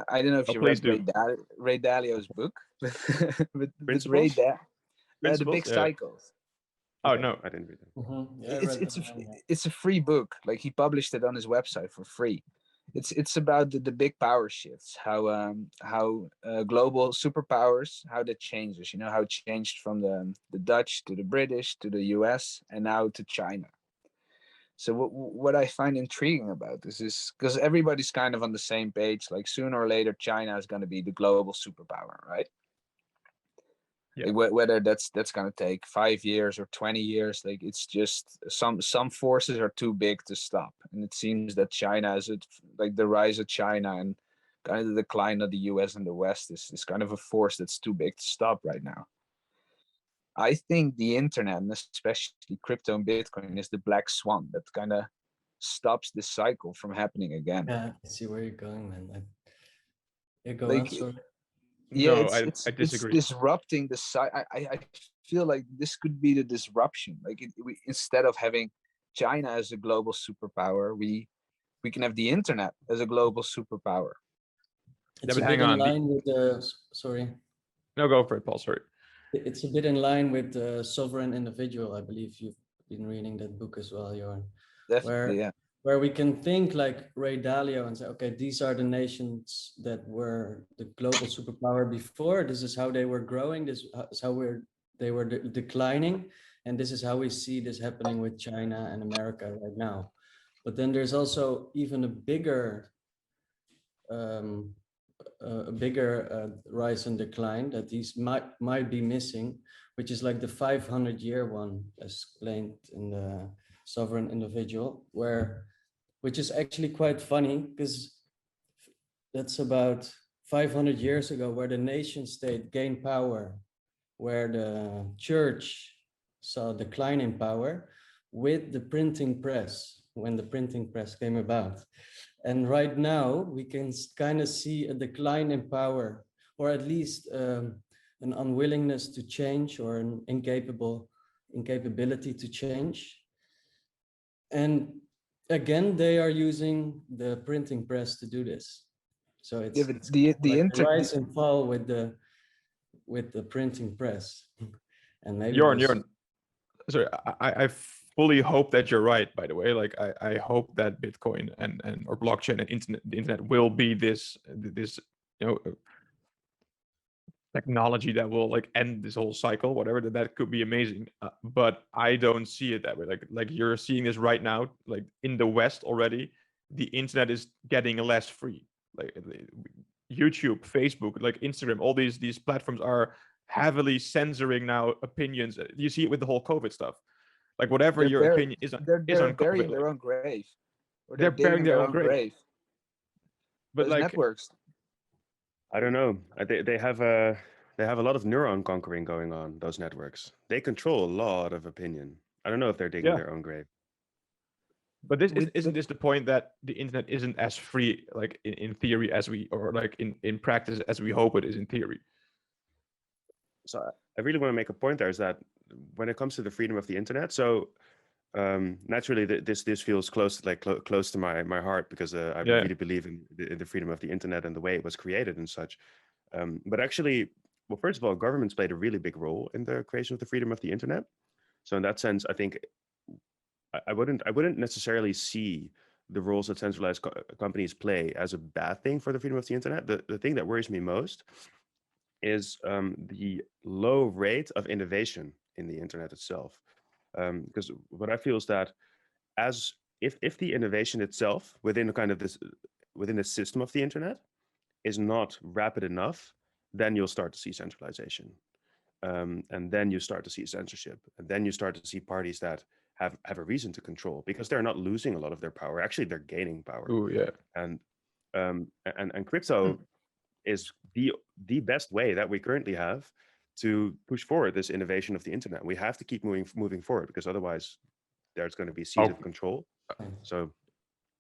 I don't know if you please read do. Ray Dalio's book, but Ray Principles? The Big Yeah. Cycles. Oh Okay, no. I didn't read it. Yeah, I It's read it's a that one, yeah. it's a free book. Like he published it on his website for free. It's about the big power shifts, how global superpowers, how that changes. You know how it changed from the Dutch to the British to the U.S. and now to China. So what I find intriguing about this is because everybody's kind of on the same page. Like sooner or later, China is going to be the global superpower, right? Yeah. Like whether that's going to take 5 years or 20 years, like it's just some forces are too big to stop, and it seems that China is like the rise of China and kind of the decline of the U.S. and the West is kind of a force that's too big to stop right now. I think the internet, and especially crypto and Bitcoin, is the black swan that kind of stops this cycle from happening again. Yeah, I see where you're going, man. Yeah, go Like, on, sorry. yeah, No, it's I disagree. disrupting the side. I feel like this could be the disruption. Like instead of having China as a global superpower, we can have the internet as a global superpower. It's but a hang bit in on, line with the, sorry. No, go for it, Paul. Sorry. It's a bit in line with the sovereign individual. I believe you've been reading that book as well, Jorn. Definitely, yeah. Where we can think like Ray Dalio and say, okay, these are the nations that were the global superpower before. This is how they were growing. This is how they were declining. And this is how we see this happening with China and America right now. But then there's also even a bigger rise and decline that these might be missing, which is like the 500-year one, as explained in the sovereign individual, which is actually quite funny because that's about 500 years ago, where the nation state gained power, where the church saw decline in power with the printing press, when the printing press came about. And right now we can kind of see a decline in power, or at least an unwillingness to change, or an incapability to change. And again, they are using the printing press to do this. So it's, Yeah, it's like the rise and fall with the printing press. And maybe Jorn, sorry, I fully hope that you're right, by the way. Like I hope that Bitcoin and or blockchain and the internet will be this technology that will like end this whole cycle, whatever. That could be amazing, but I don't see it that way. Like you're seeing this right now, like in the West already, the internet is getting less free. Like YouTube, Facebook, like Instagram, all these platforms are heavily censoring now opinions. You see it with the whole COVID stuff. Like whatever your opinion is on they're COVID, burying their like, own grave, or they're burying their own grave. grave. But Those like networks. I don't know. They have a lot of neuron conquering going on. Those networks, they control a lot of opinion. I don't know if they're digging their own grave. But isn't this the point, that the internet isn't as free, like in theory, as we, or like in practice as we hope it is in theory? So I really want to make a point there, is that when it comes to the freedom of the internet, so naturally this feels close to my heart, because I really believe in the freedom of the internet and the way it was created and such. But actually, well, first of all, governments played a really big role in the creation of the freedom of the internet. So in that sense, I think I wouldn't necessarily see the roles that centralized companies play as a bad thing for the freedom of the internet. The thing that worries me most is the low rate of innovation in the internet itself. Because what I feel is that if the innovation itself within the system of the internet is not rapid enough, then you'll start to see centralization. And then you start to see censorship, and then you start to see parties that have a reason to control, because they're not losing a lot of their power. Actually, they're gaining power. Oh yeah. And crypto is the best way that we currently have to push forward this innovation of the internet. We have to keep moving forward, because otherwise there's going to be seeds of control. So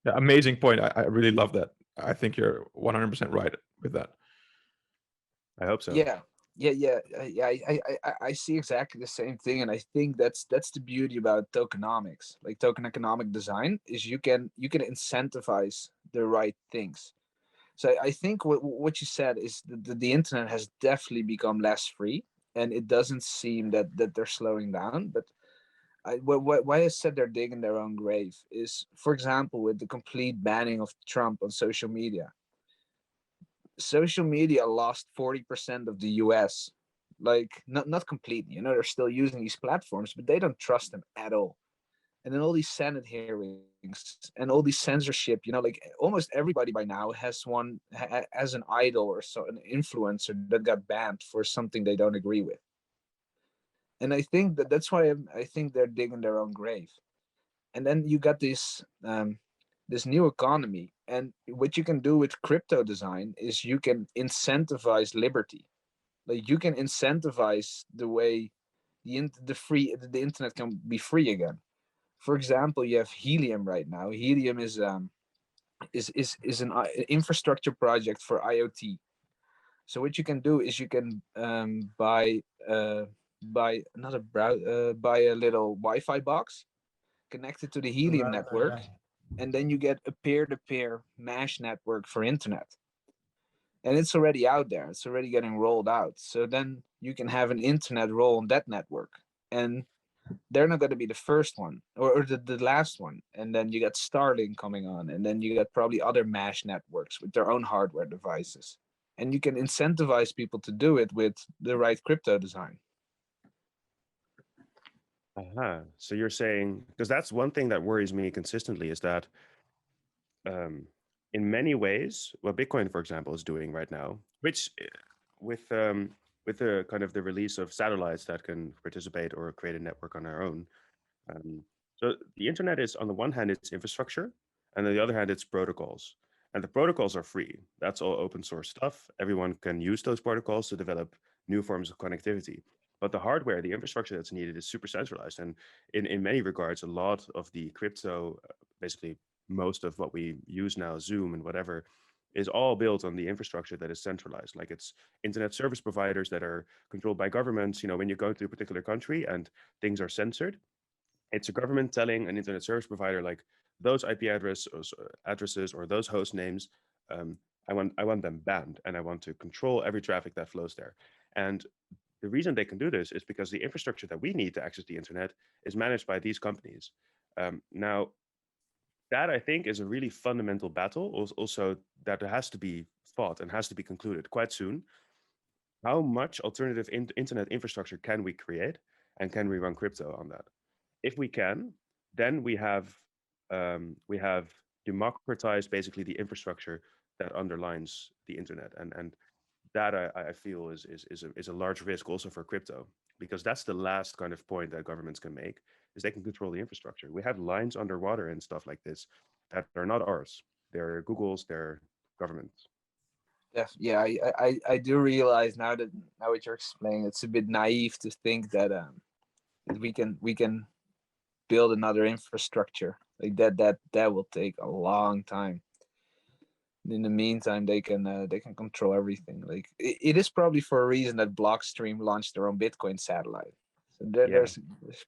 yeah, amazing point. I really love that. I think you're 100% right with that. I hope so. Yeah. I see exactly the same thing, and I think that's the beauty about tokenomics. Like token economic design is you can incentivize the right things. So I think what you said is the internet has definitely become less free, and it doesn't seem that they're slowing down. But why I said they're digging their own grave is, for example, with the complete banning of Trump on social media. Social media lost 40% of the US. Like, not completely, you know, they're still using these platforms, but they don't trust them at all. And then all these Senate hearings and all these censorship, you know, like almost everybody by now has as an idol or so an influencer that got banned for something they don't agree with. And I think that's why I think they're digging their own grave. And then you got this new economy, and what you can do with crypto design is you can incentivize liberty. Like, you can incentivize the way the internet can be free again. For example, you have Helium right now. Helium is an infrastructure project for IoT. So what you can do is you can buy a little Wi-Fi box connected to the Helium network, and then you get a peer-to-peer mesh network for internet. And it's already out there. It's already getting rolled out. So then you can have an internet roll on that network. And they're not going to be the first one or the last one. And then you got Starlink coming on. And then you got probably other mesh networks with their own hardware devices. And you can incentivize people to do it with the right crypto design. So you're saying, because that's one thing that worries me consistently, is that in many ways, what Bitcoin, for example, is doing right now, which with the kind of the release of satellites that can participate or create a network on their own. So the internet is, on the one hand, it's infrastructure, and on the other hand, it's protocols. And the protocols are free. That's all open source stuff. Everyone can use those protocols to develop new forms of connectivity. But the hardware, the infrastructure that's needed is super centralized. And in many regards, a lot of the crypto, basically most of what we use now, Zoom and whatever, is all built on the infrastructure that is centralized. Like, it's internet service providers that are controlled by governments. You know, when you go to a particular country and things are censored, it's a government telling an internet service provider, like, those IP addresses or those host names, I want them banned, and I want to control every traffic that flows there. And the reason they can do this is because the infrastructure that we need to access the internet is managed by these companies. Now, that, I think, is a really fundamental battle, also that has to be fought and has to be concluded quite soon. How much alternative internet infrastructure can we create, and can we run crypto on that? If we can, then we have democratized basically the infrastructure that underlines the internet, and that I feel is a large risk also for crypto, because that's the last kind of point that governments can make, is they can control the infrastructure. We have lines underwater and stuff like this that are not ours. They're Google's, they're governments. Yeah, I do realize now what you're explaining, it's a bit naive to think that we can build another infrastructure like that will take a long time. In the meantime, they can control everything. Like, it is probably for a reason that Blockstream launched their own Bitcoin satellite. So there's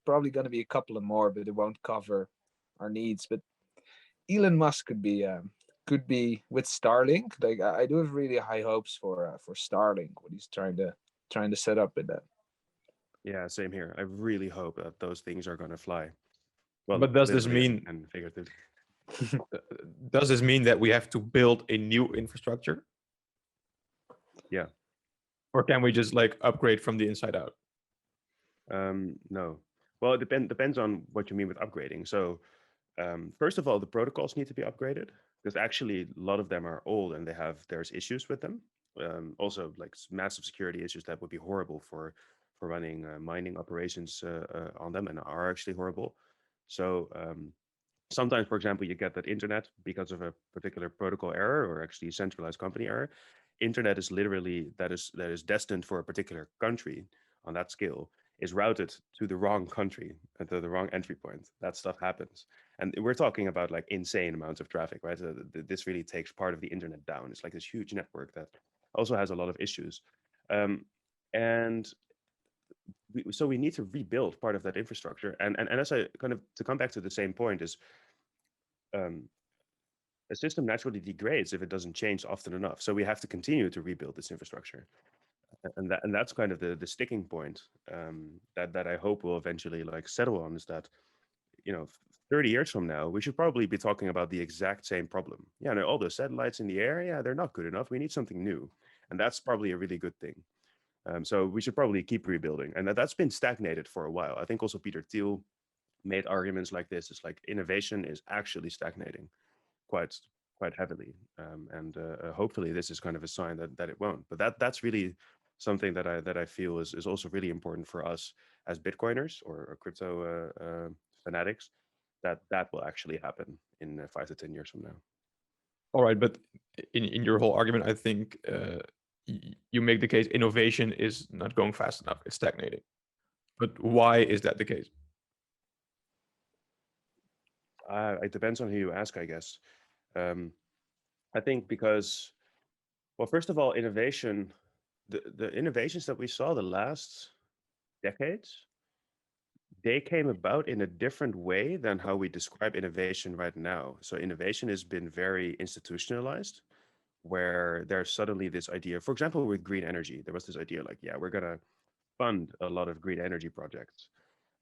probably going to be a couple of more, but it won't cover our needs. But Elon Musk could be with Starlink. Like, I do have really high hopes for Starlink, what he's trying to set up with that. Yeah, same here. I really hope that those things are going to fly. Well, But does this literally mean and figuratively. does this mean that we have to build a new infrastructure, Yeah. or can we just like upgrade from the inside out? No. Well, it depends on what you mean with upgrading. So, first of all, the protocols need to be upgraded, because actually a lot of them are old and there's issues with them. Also, like massive security issues that would be horrible for running mining operations on them, and are actually horrible. So sometimes, for example, you get that internet, because of a particular protocol error or actually centralized company error, internet is literally that is destined for a particular country on that scale, is routed to the wrong country and to the wrong entry point. That stuff happens. And we're talking about like insane amounts of traffic, right? So this really takes part of the internet down. It's like this huge network that also has a lot of issues. And so we need to rebuild part of that infrastructure. And as I kind of, to come back to the same point, is a system naturally degrades if it doesn't change often enough. So we have to continue to rebuild this infrastructure. and that's kind of the sticking point that I hope will eventually like settle on, is that 30 years from now we should probably be talking about the exact same problem. Yeah, no, all those satellites in the air, yeah, they're not good enough. We need something new, and that's probably a really good thing. So we should probably keep rebuilding, and that's been stagnated for a while. I think also Peter Thiel made arguments like this. It's like innovation is actually stagnating quite heavily, and hopefully this is kind of a sign that it won't. But that's really something that I feel is also really important for us as Bitcoiners or crypto fanatics, that will actually happen in 5 to 10 years from now. All right, but in your whole argument, I think you make the case innovation is not going fast enough. It's stagnating. But why is that the case? It depends on who you ask, I guess. I think because, well, first of all, innovation, the innovations that we saw the last decades, they came about in a different way than how we describe innovation right now. So innovation has been very institutionalized, where there's suddenly this idea, for example, with green energy, there was this idea like, yeah, we're going to fund a lot of green energy projects.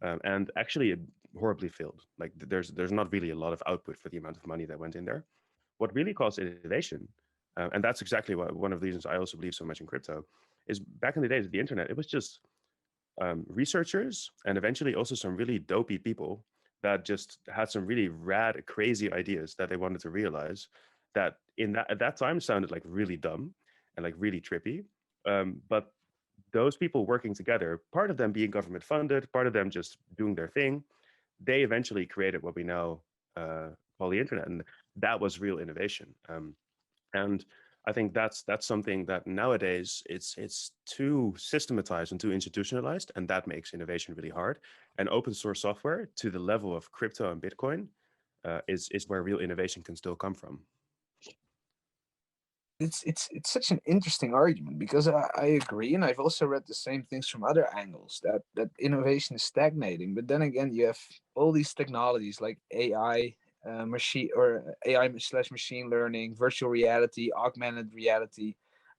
And actually it horribly failed. Like there's not really a lot of output for the amount of money that went in there. What really caused innovation, and that's exactly one of the reasons I also believe so much in crypto, is back in the days of the internet, it was just researchers and eventually also some really dopey people that just had some really rad, crazy ideas that they wanted to realize that at that time sounded like really dumb and like really trippy. But those people working together, part of them being government funded, part of them just doing their thing, they eventually created what we now call the internet, and that was real innovation. And I think that's something that nowadays it's too systematized and too institutionalized, and that makes innovation really hard. And open source software to the level of crypto and Bitcoin is where real innovation can still come from. It's such an interesting argument, because I agree, and I've also read the same things from other angles, that innovation is stagnating. But then again, you have all these technologies like AI, AI/machine learning, virtual reality, augmented reality,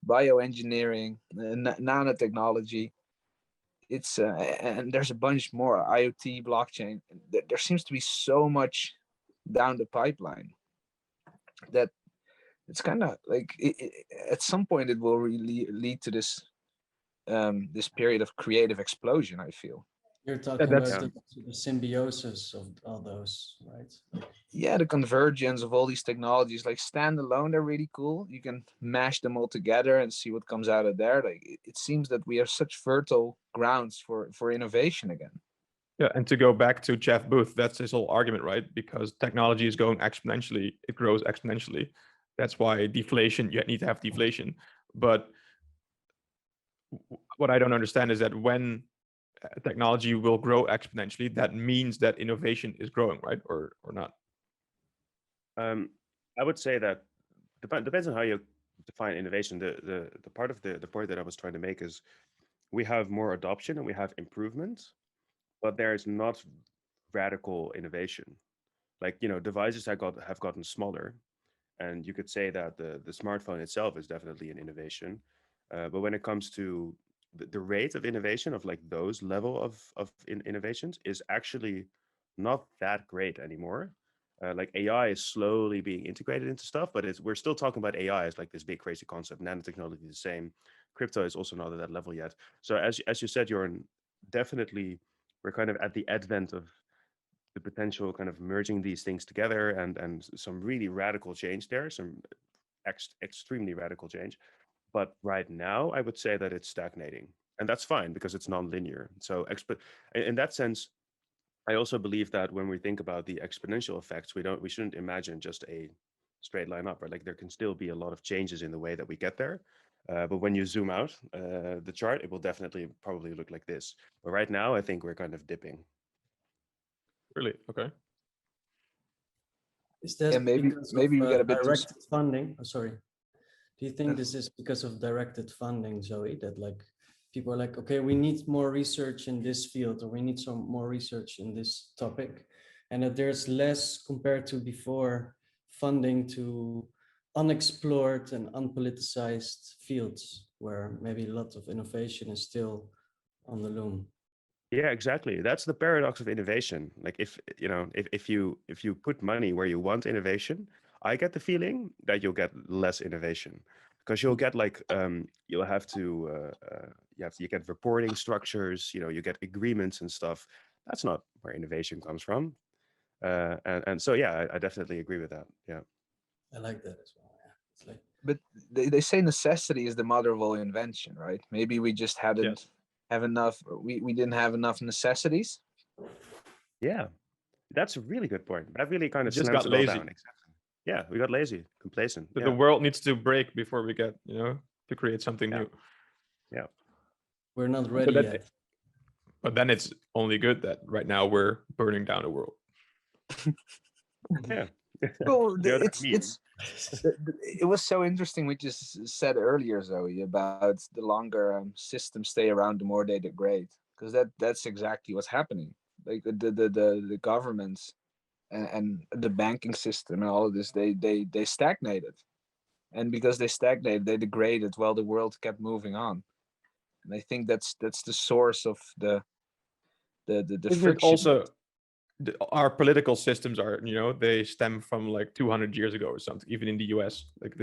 bioengineering, nanotechnology. It's and there's a bunch more, IoT, blockchain. There seems to be so much down the pipeline that it's kind of like at some point it will really lead to this this period of creative explosion, I feel. You're talking that's- about the symbiosis of all those, right? Yeah, the convergence of all these technologies, like standalone, they're really cool. You can mash them all together and see what comes out of there. Like it seems that we have such fertile grounds for innovation again. Yeah, and to go back to Jeff Booth, that's his whole argument, right? Because technology is going exponentially, it grows exponentially. That's why deflation, you need to have deflation. But what I don't understand is that when technology will grow exponentially, that means that innovation is growing, right? Or not? I would say that depends on how you define innovation. The part of the point that I was trying to make is we have more adoption and we have improvement, but there's not radical innovation. Like, devices have gotten smaller, and you could say that the smartphone itself is definitely an innovation. But when it comes to the rate of innovation of like those level of innovations is actually not that great anymore. Like AI is slowly being integrated into stuff, but we're still talking about AI as like this big crazy concept. Nanotechnology the same. Crypto is also not at that level yet. So as you said, Jorn, definitely we're kind of at the advent of the potential kind of merging these things together and some really radical change there, some extremely radical change. But right now, I would say that it's stagnating, and that's fine because it's non-linear. So in that sense, I also believe that when we think about the exponential effects, we shouldn't imagine just a straight line up, right? Like there can still be a lot of changes in the way that we get there. But when you zoom out the chart, it will definitely probably look like this. But right now, I think we're kind of dipping. Really? Okay. Is that And maybe because we of get a bit too directed funding? Oh, sorry. Do you think Yeah. this is because of directed funding, Zoe? That like people are like, okay, we need more research in this field, or we need some more research in this topic, and that there's less compared to before funding to unexplored and unpoliticized fields where maybe a lot of innovation is still on the loom. Yeah, exactly. That's the paradox of innovation. Like if you put money where you want innovation, I get the feeling that you'll get less innovation because you'll get like you'll have to you get reporting structures, you get agreements and stuff. That's not where innovation comes from. And so yeah, I definitely agree with that. Yeah. I like that as well. Yeah. It's like, But they say necessity is the mother of all invention, right? Maybe we just hadn't have enough. We didn't have enough necessities. Yeah, that's a really good point. That really kind of Just slams got it all lazy. down. Exactly. Yeah, we got lazy, complacent. The Yeah. world needs to break before we get, to create something new. Yeah. we're not ready yet. But then it's only good that right now we're burning down the world. Yeah. Well, You know that it's meme? it was so interesting. We just said earlier, Zoe, about the longer systems stay around, the more they degrade, because that's exactly what's happening. Like the governments and the banking system and all of this, they stagnated, and because they stagnated, they degraded while the world kept moving on. And I think that's the source of the Isn't it friction. also our political systems are, they stem from like 200 years ago or something, even in the US. Like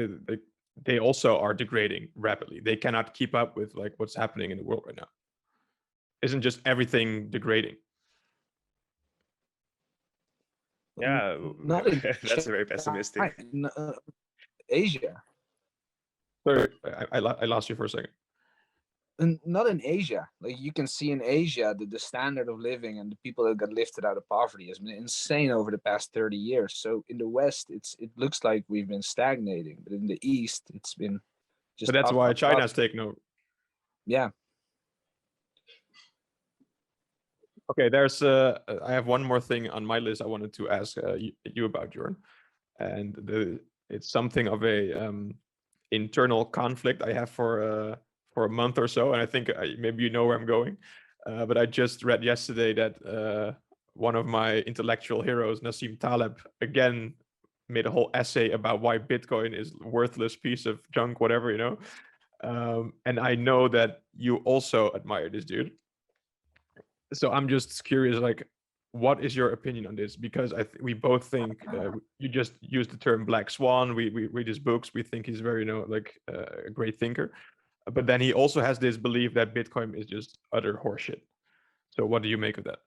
they also are degrading rapidly. They cannot keep up with like what's happening in the world right now. Isn't just everything degrading? Yeah, Not in that's very pessimistic. Asia. Sorry, I lost you for a second. And not in Asia. Like you can see in Asia, the standard of living and the people that got lifted out of poverty has been insane over the past 30 years. So in the West, it looks like we've been stagnating, but in the East, it's been just. But that's why up. China's taken over. Yeah. Okay, I have one more thing on my list I wanted to ask you about, Jorn, and it's something of a internal conflict I have for a month or so, and I think maybe you know where I'm going. But I just read yesterday that one of my intellectual heroes, Nassim Taleb, again made a whole essay about why Bitcoin is a worthless piece of junk, whatever, and I know that you also admire this dude. So I'm just curious, like, what is your opinion on this? Because we both think you just used the term black swan. We read his books. We think he's very, a great thinker. But then he also has this belief that Bitcoin is just utter horseshit. So what do you make of that?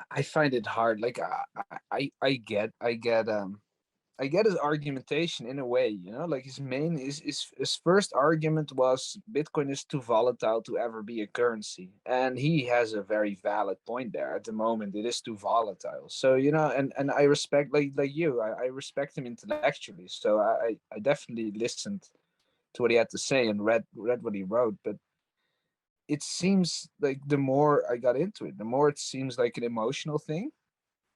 I find it hard. Like I get his argumentation in a way, like his first argument was Bitcoin is too volatile to ever be a currency. And he has a very valid point there. At the moment, it is too volatile. So, and I respect like you, I respect him intellectually. So I definitely listened to what he had to say and read what he wrote. But it seems like the more I got into it, the more it seems like an emotional thing.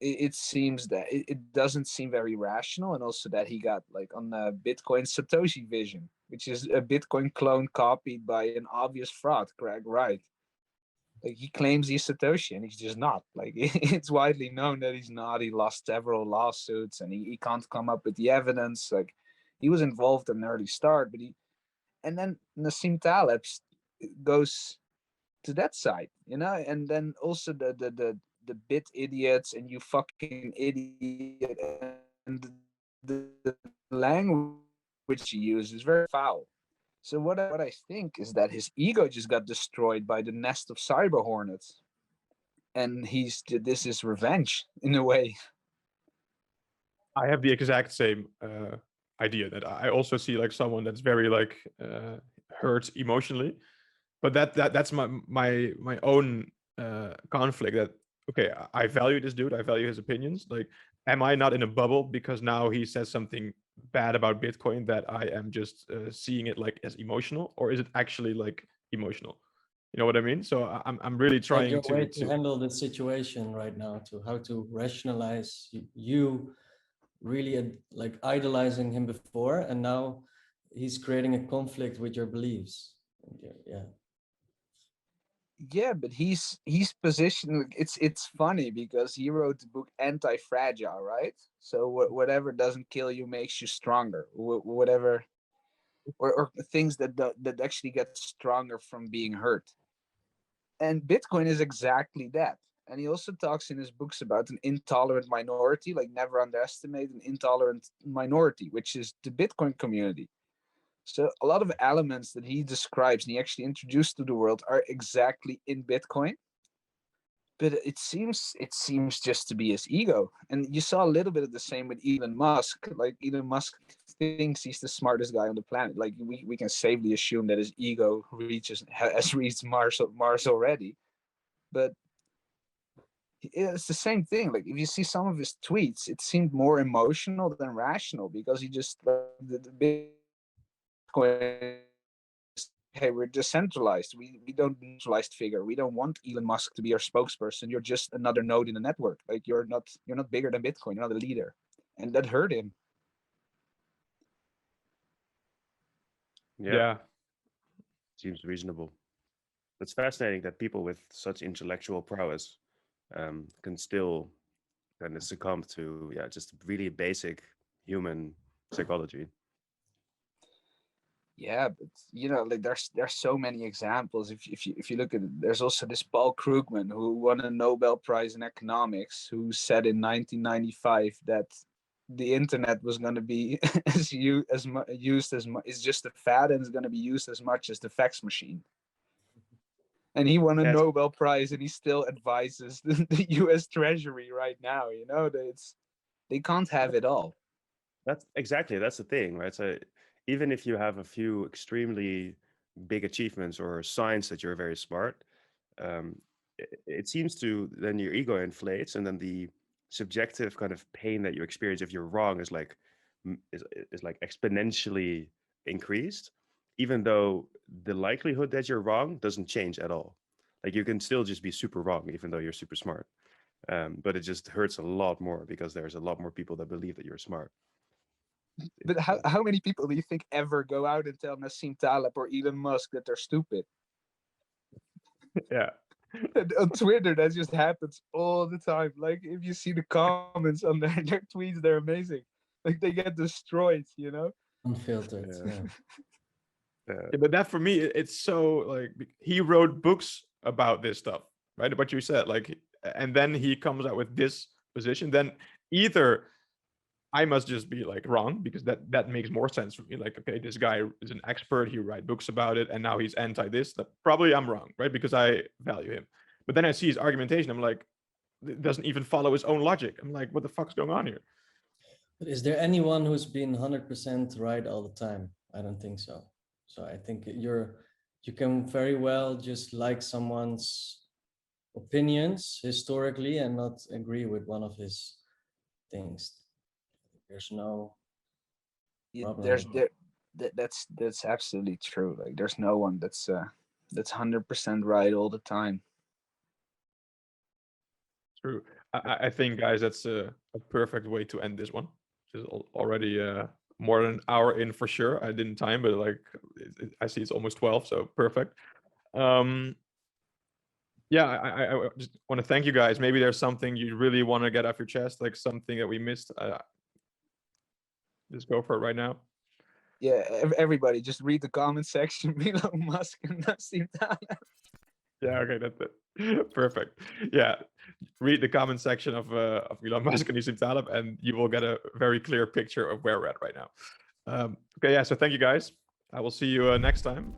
It seems that it doesn't seem very rational, and also that he got like on the Bitcoin Satoshi vision, which is a Bitcoin clone copied by an obvious fraud, Greg Wright. Like he claims he's Satoshi and he's just not. Like it's widely known that he's not. He lost several lawsuits and he can't come up with the evidence. Like he was involved in an early start, but and then Nassim Taleb goes to that side, and then also the bit idiots and you fucking idiot, and the language he uses is very foul. So what I think is that his ego just got destroyed by the nest of cyber hornets, and this is revenge in a way. I have the exact same idea that I also see like someone that's very like hurt emotionally, but that's my own conflict. That okay, I value this dude, I value his opinions. Like, am I not in a bubble because now he says something bad about Bitcoin that I am just seeing it like as emotional, or is it actually like emotional? You know what I mean? So I'm really It's like trying your way to to handle the situation right now, to how to rationalize you really like idolizing him before, and now he's creating a conflict with your beliefs. Yeah, but he's positioned. It's funny because he wrote the book Anti-Fragile, right? So whatever doesn't kill you makes you stronger. Whatever, or things that actually get stronger from being hurt. And Bitcoin is exactly that. And he also talks in his books about an intolerant minority, like never underestimate an intolerant minority, which is the Bitcoin community. So a lot of elements that he describes and he actually introduced to the world are exactly in Bitcoin. But it seems just to be his ego. And you saw a little bit of the same with Elon Musk. Like Elon Musk thinks he's the smartest guy on the planet. Like we can safely assume that his ego has reached Mars already. But it's the same thing. Like if you see some of his tweets, it seemed more emotional than rational because he just like the Bitcoin. Hey, we're decentralized. We don't centralized figure. We don't want Elon Musk to be our spokesperson. You're just another node in the network. Like you're not bigger than Bitcoin. You're not a leader, and that hurt him. Yeah. Seems reasonable. It's fascinating that people with such intellectual prowess can still kind of succumb to just really basic human psychology. Yeah, but like there's so many examples. If you look at it, there's also this Paul Krugman who won a Nobel Prize in economics, who said in 1995 that the internet was going to be used as much. It's just a fad, and it's going to be used as much as the fax machine. And he won a Yes. Nobel Prize, and he still advises the U.S. Treasury right now. They can't have it all. That's the thing, right? So even if you have a few extremely big achievements or signs that you're very smart, it seems to then your ego inflates, and then the subjective kind of pain that you experience if you're wrong is like is like exponentially increased, even though the likelihood that you're wrong doesn't change at all. Like you can still just be super wrong even though you're super smart, but it just hurts a lot more because there's a lot more people that believe that you're smart. But how many people do you think ever go out and tell Nassim Taleb or Elon Musk that they're stupid? Yeah. On Twitter, that just happens all the time. Like if you see the comments on their tweets, they're amazing. Like they get destroyed, Unfiltered. Yeah. Yeah. Yeah, but that for me, it's so like he wrote books about this stuff, right? What you said, like, and then he comes out with this position. Then either I must just be like wrong because that makes more sense for me. Like, okay, this guy is an expert. He write books about it, and now he's anti this. That probably I'm wrong, right? Because I value him. But then I see his argumentation. I'm like, it doesn't even follow his own logic. I'm like, what the fuck's going on here? But is there anyone who's been 100% right all the time? I don't think so. So I think you can very well just like someone's opinions historically and not agree with one of his things. There's no problem. That's absolutely true. Like there's no one that's 100% right all the time. True. I think, guys, that's a perfect way to end this one. It's already more than an hour in for sure. I didn't time, but like I see it's almost 12, so perfect. Yeah, I just want to thank you guys. Maybe there's something you really want to get off your chest, like something that we missed. Just go for it right now. Yeah, everybody, just read the comment section below Musk and Nassim Taleb. Yeah, okay, that's it. Perfect. Yeah, read the comment section of Elon Musk and Nassim Taleb, and you will get a very clear picture of where we're at right now. Okay, yeah. So thank you guys. I will see you next time.